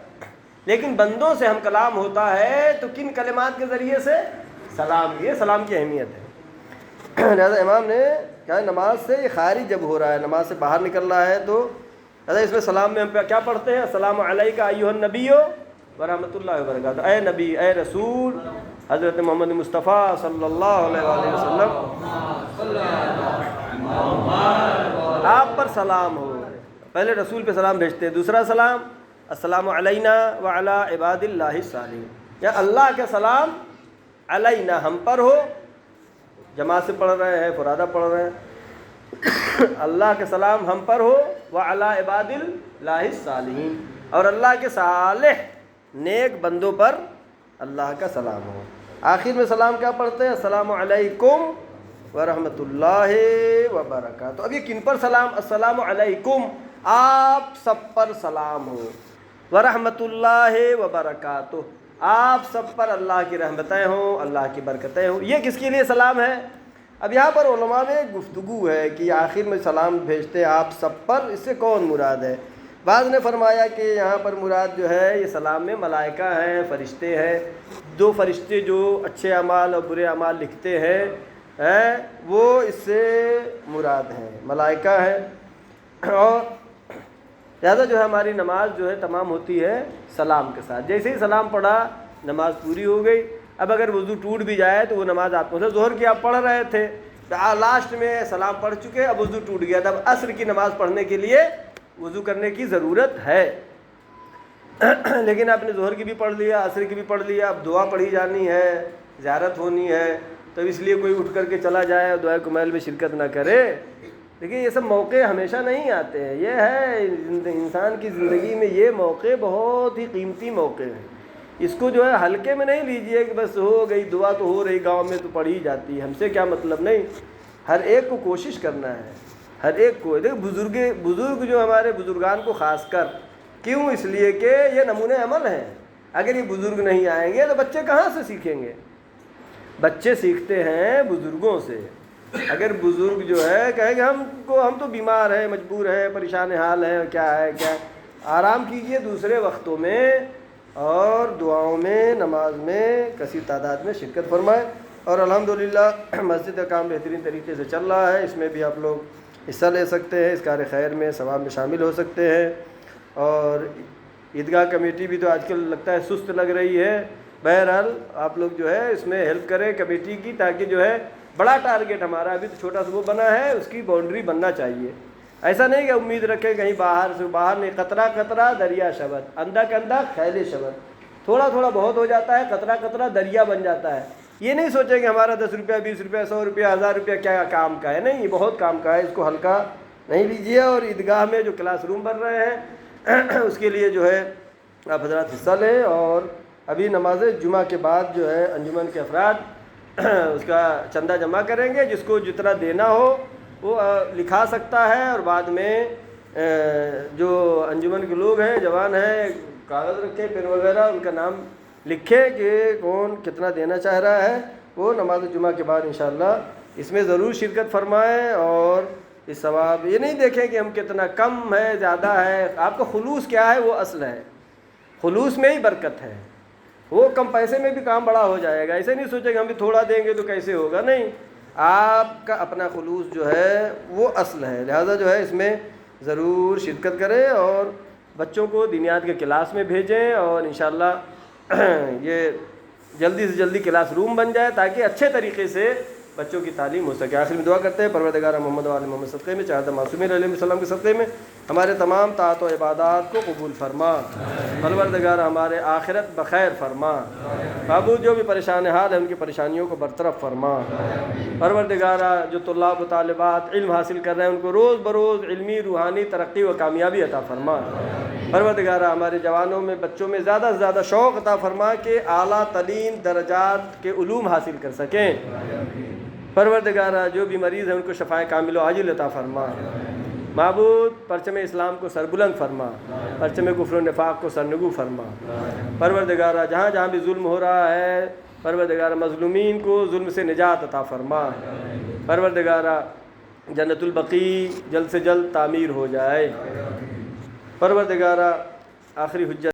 لیکن بندوں سے ہم کلام ہوتا ہے تو کن کلمات کے ذریعے سے؟ سلام۔ یہ سلام کی اہمیت ہے۔ لہذا امام نے کہا نماز سے یہ خارج جب ہو رہا ہے، نماز سے باہر نکل رہا ہے، تو لہذا اس میں سلام میں ہم کیا پڑھتے ہیں؟ السلام علیکہ ایھا النبی ورحمۃ اللہ وبرکاتہ، اے نبی، اے رسول حضرت محمد مصطفیٰ صلی اللہ علیہ وآلہ وسلم، آپ پر سلام ہو۔ پہلے رسول پہ سلام بھیجتے ہیں، دوسرا سلام السلام علینا وعلی عباد اللہ الصالحین، یا اللہ کے سلام علینا ہم پر ہو، جماعت سے پڑھ رہے ہیں، فرادہ پڑھ رہے ہیں، اللہ کے سلام ہم پر ہو، وعلی عباد اللہ الصالحین، اور اللہ کے صالح نیک بندوں پر اللہ کا سلام ہو۔ آخر میں سلام کیا پڑھتے ہیں؟ السلام علیکم ورحمۃ اللہ وبرکاتہ۔ اب یہ کن پر سلام؟ السلام علیکم، آپ سب پر سلام ہو، ورحمۃ اللہ وبرکاتہ، آپ سب پر اللہ کی رحمتیں ہوں، اللہ کی برکتیں ہوں۔ یہ کس کے لیے سلام ہے؟ اب یہاں پر علماء میں گفتگو ہے کہ آخر میں سلام بھیجتے آپ سب پر، اس سے کون مراد ہے؟ بعض نے فرمایا کہ یہاں پر مراد جو ہے یہ سلام میں ملائکہ ہیں، فرشتے ہیں، دو فرشتے جو اچھے اعمال اور برے اعمال لکھتے ہیں وہ اس سے مراد ہیں، ملائکہ ہیں۔ اور لہٰذا جو ہے ہماری نماز جو ہے تمام ہوتی ہے سلام کے ساتھ، جیسے ہی سلام پڑھا نماز پوری ہو گئی۔ اب اگر وضو ٹوٹ بھی جائے تو وہ نماز آپ کو، ظہر کی آپ پڑھ رہے تھے، لاسٹ میں سلام پڑھ چکے، اب وضو ٹوٹ گیا، تب عصر کی نماز پڑھنے کے لیے وضو کرنے کی ضرورت ہے، لیکن آپ نے ظہر کی بھی پڑھ لیا، عصر کی بھی پڑھ لیا، اب دعا پڑھی جانی ہے، زیارت ہونی ہے، تو اس لیے کوئی اٹھ کر کے چلا جائے اور دعائے کمیل میں شرکت نہ کرے۔ لیکن یہ سب موقع ہمیشہ نہیں آتے ہیں، یہ ہے انسان کی زندگی میں یہ موقع بہت ہی قیمتی موقع ہیں، اس کو جو ہے ہلکے میں نہیں لیجئے کہ بس ہو گئی دعا تو ہو رہی، گاؤں میں تو پڑھی جاتی ہے، ہم سے کیا مطلب، نہیں، ہر ایک کو کوشش کرنا ہے، ہر ایک کو۔ دیکھ بزرگ جو ہمارے بزرگان کو خاص کر، کیوں؟ اس لیے کہ یہ نمونے عمل ہیں، اگر یہ بزرگ نہیں آئیں گے تو بچے کہاں سے سیکھیں گے؟ بچے سیکھتے ہیں بزرگوں سے۔ اگر بزرگ جو ہے کہے کہ ہم تو بیمار ہیں، مجبور ہیں، پریشان حال ہیں، کیا ہے کیا، آرام کیجئے دوسرے وقتوں میں، اور دعاؤں میں، نماز میں کثیر تعداد میں شرکت فرمائیں۔ اور الحمدللہ مسجد کا کام بہترین طریقے سے چل رہا ہے، اس میں بھی آپ لوگ حصہ لے سکتے ہیں، اس کار خیر میں ثواب میں شامل ہو سکتے ہیں۔ اور عیدگاہ کمیٹی بھی تو آج کل لگتا ہے سست لگ رہی ہے، بہرحال آپ لوگ جو ہے اس میں ہیلپ کریں کمیٹی کی، تاکہ جو ہے بڑا ٹارگیٹ ہمارا ابھی تو چھوٹا سا وہ بنا ہے، اس کی باؤنڈری بننا چاہیے۔ ایسا نہیں کہ امید رکھیں کہیں باہر سے، باہر نہیں، قطرہ قطرہ دریا شبد، اندھا کے اندھا خیل شبد، تھوڑا تھوڑا بہت ہو جاتا ہے، قطرہ قطرہ دریا بن جاتا ہے۔ یہ نہیں سوچیں کہ ہمارا 10 روپیہ 20 روپیہ 100 روپیہ 1000 روپیہ کیا کام کا ہے، نہیں، یہ بہت کام کا ہے، اس کو ہلکا نہیں لیجیے۔ اور عیدگاہ میں جو کلاس روم بن رہے ہیں اس کے لیے جو ہے آپ حضرات حصہ لیں، اور ابھی نماز جمعہ کے بعد جو ہے انجمن کے افراد اس کا چندہ جمع کریں گے، جس کو جتنا دینا ہو وہ لکھا سکتا ہے، اور بعد میں جو انجمن کے لوگ ہیں، جوان ہیں، کاغذ رکھے، پین وغیرہ، ان کا نام لکھے کہ کون کتنا دینا چاہ رہا ہے، وہ نماز جمعہ کے بعد انشاءاللہ اس میں ضرور شرکت فرمائیں۔ اور اس ثواب یہ نہیں دیکھیں کہ ہم کتنا کم ہے زیادہ ہے، آپ کا خلوص کیا ہے وہ اصل ہے، خلوص میں ہی برکت ہے۔ وہ کم پیسے میں بھی کام بڑا ہو جائے گا، ایسے نہیں سوچیں کہ ہم بھی تھوڑا دیں گے تو کیسے ہوگا، نہیں، آپ کا اپنا خلوص جو ہے وہ اصل ہے، لہذا جو ہے اس میں ضرور شرکت کریں اور بچوں کو دینیات کے کلاس میں بھیجیں، اور انشاءاللہ یہ جلدی سے جلدی کلاس روم بن جائے تاکہ اچھے طریقے سے بچوں کی تعلیم ہو سکے۔ آخر میں دعا کرتے ہیں پروردگار محمد و آل محمد صدقے میں، چاہتا معصومین علیہ السلام کے صدقے میں ہمارے تمام طاعت و عبادات کو قبول فرما، پروردگار ہمارے آخرت بخیر فرما، معبود جو بھی پریشان حال ہیں ان کی پریشانیوں کو برطرف فرما، پروردگار جو طلاب و طالبات علم حاصل کر رہے ہیں ان کو روز بروز علمی روحانی ترقی و کامیابی عطا فرما، پروردگار ہمارے جوانوں میں بچوں میں زیادہ سے زیادہ شوق عطا فرما کہ اعلیٰ ترین درجات کے علوم حاصل کر سکیں، پروردگار جو بھی مریض ہیں ان کو شفائے کامل و عاجل عطا فرما، معبود پرچم اسلام کو سربلند فرما، پرچم کفر و نفاق کو سرنگو فرما، پروردگار جہاں جہاں بھی ظلم ہو رہا ہے پروردگار مظلومین کو ظلم سے نجات عطا فرما، پروردگار جنت البقیع جلد سے جلد تعمیر ہو جائے، پروردگار آخری حجت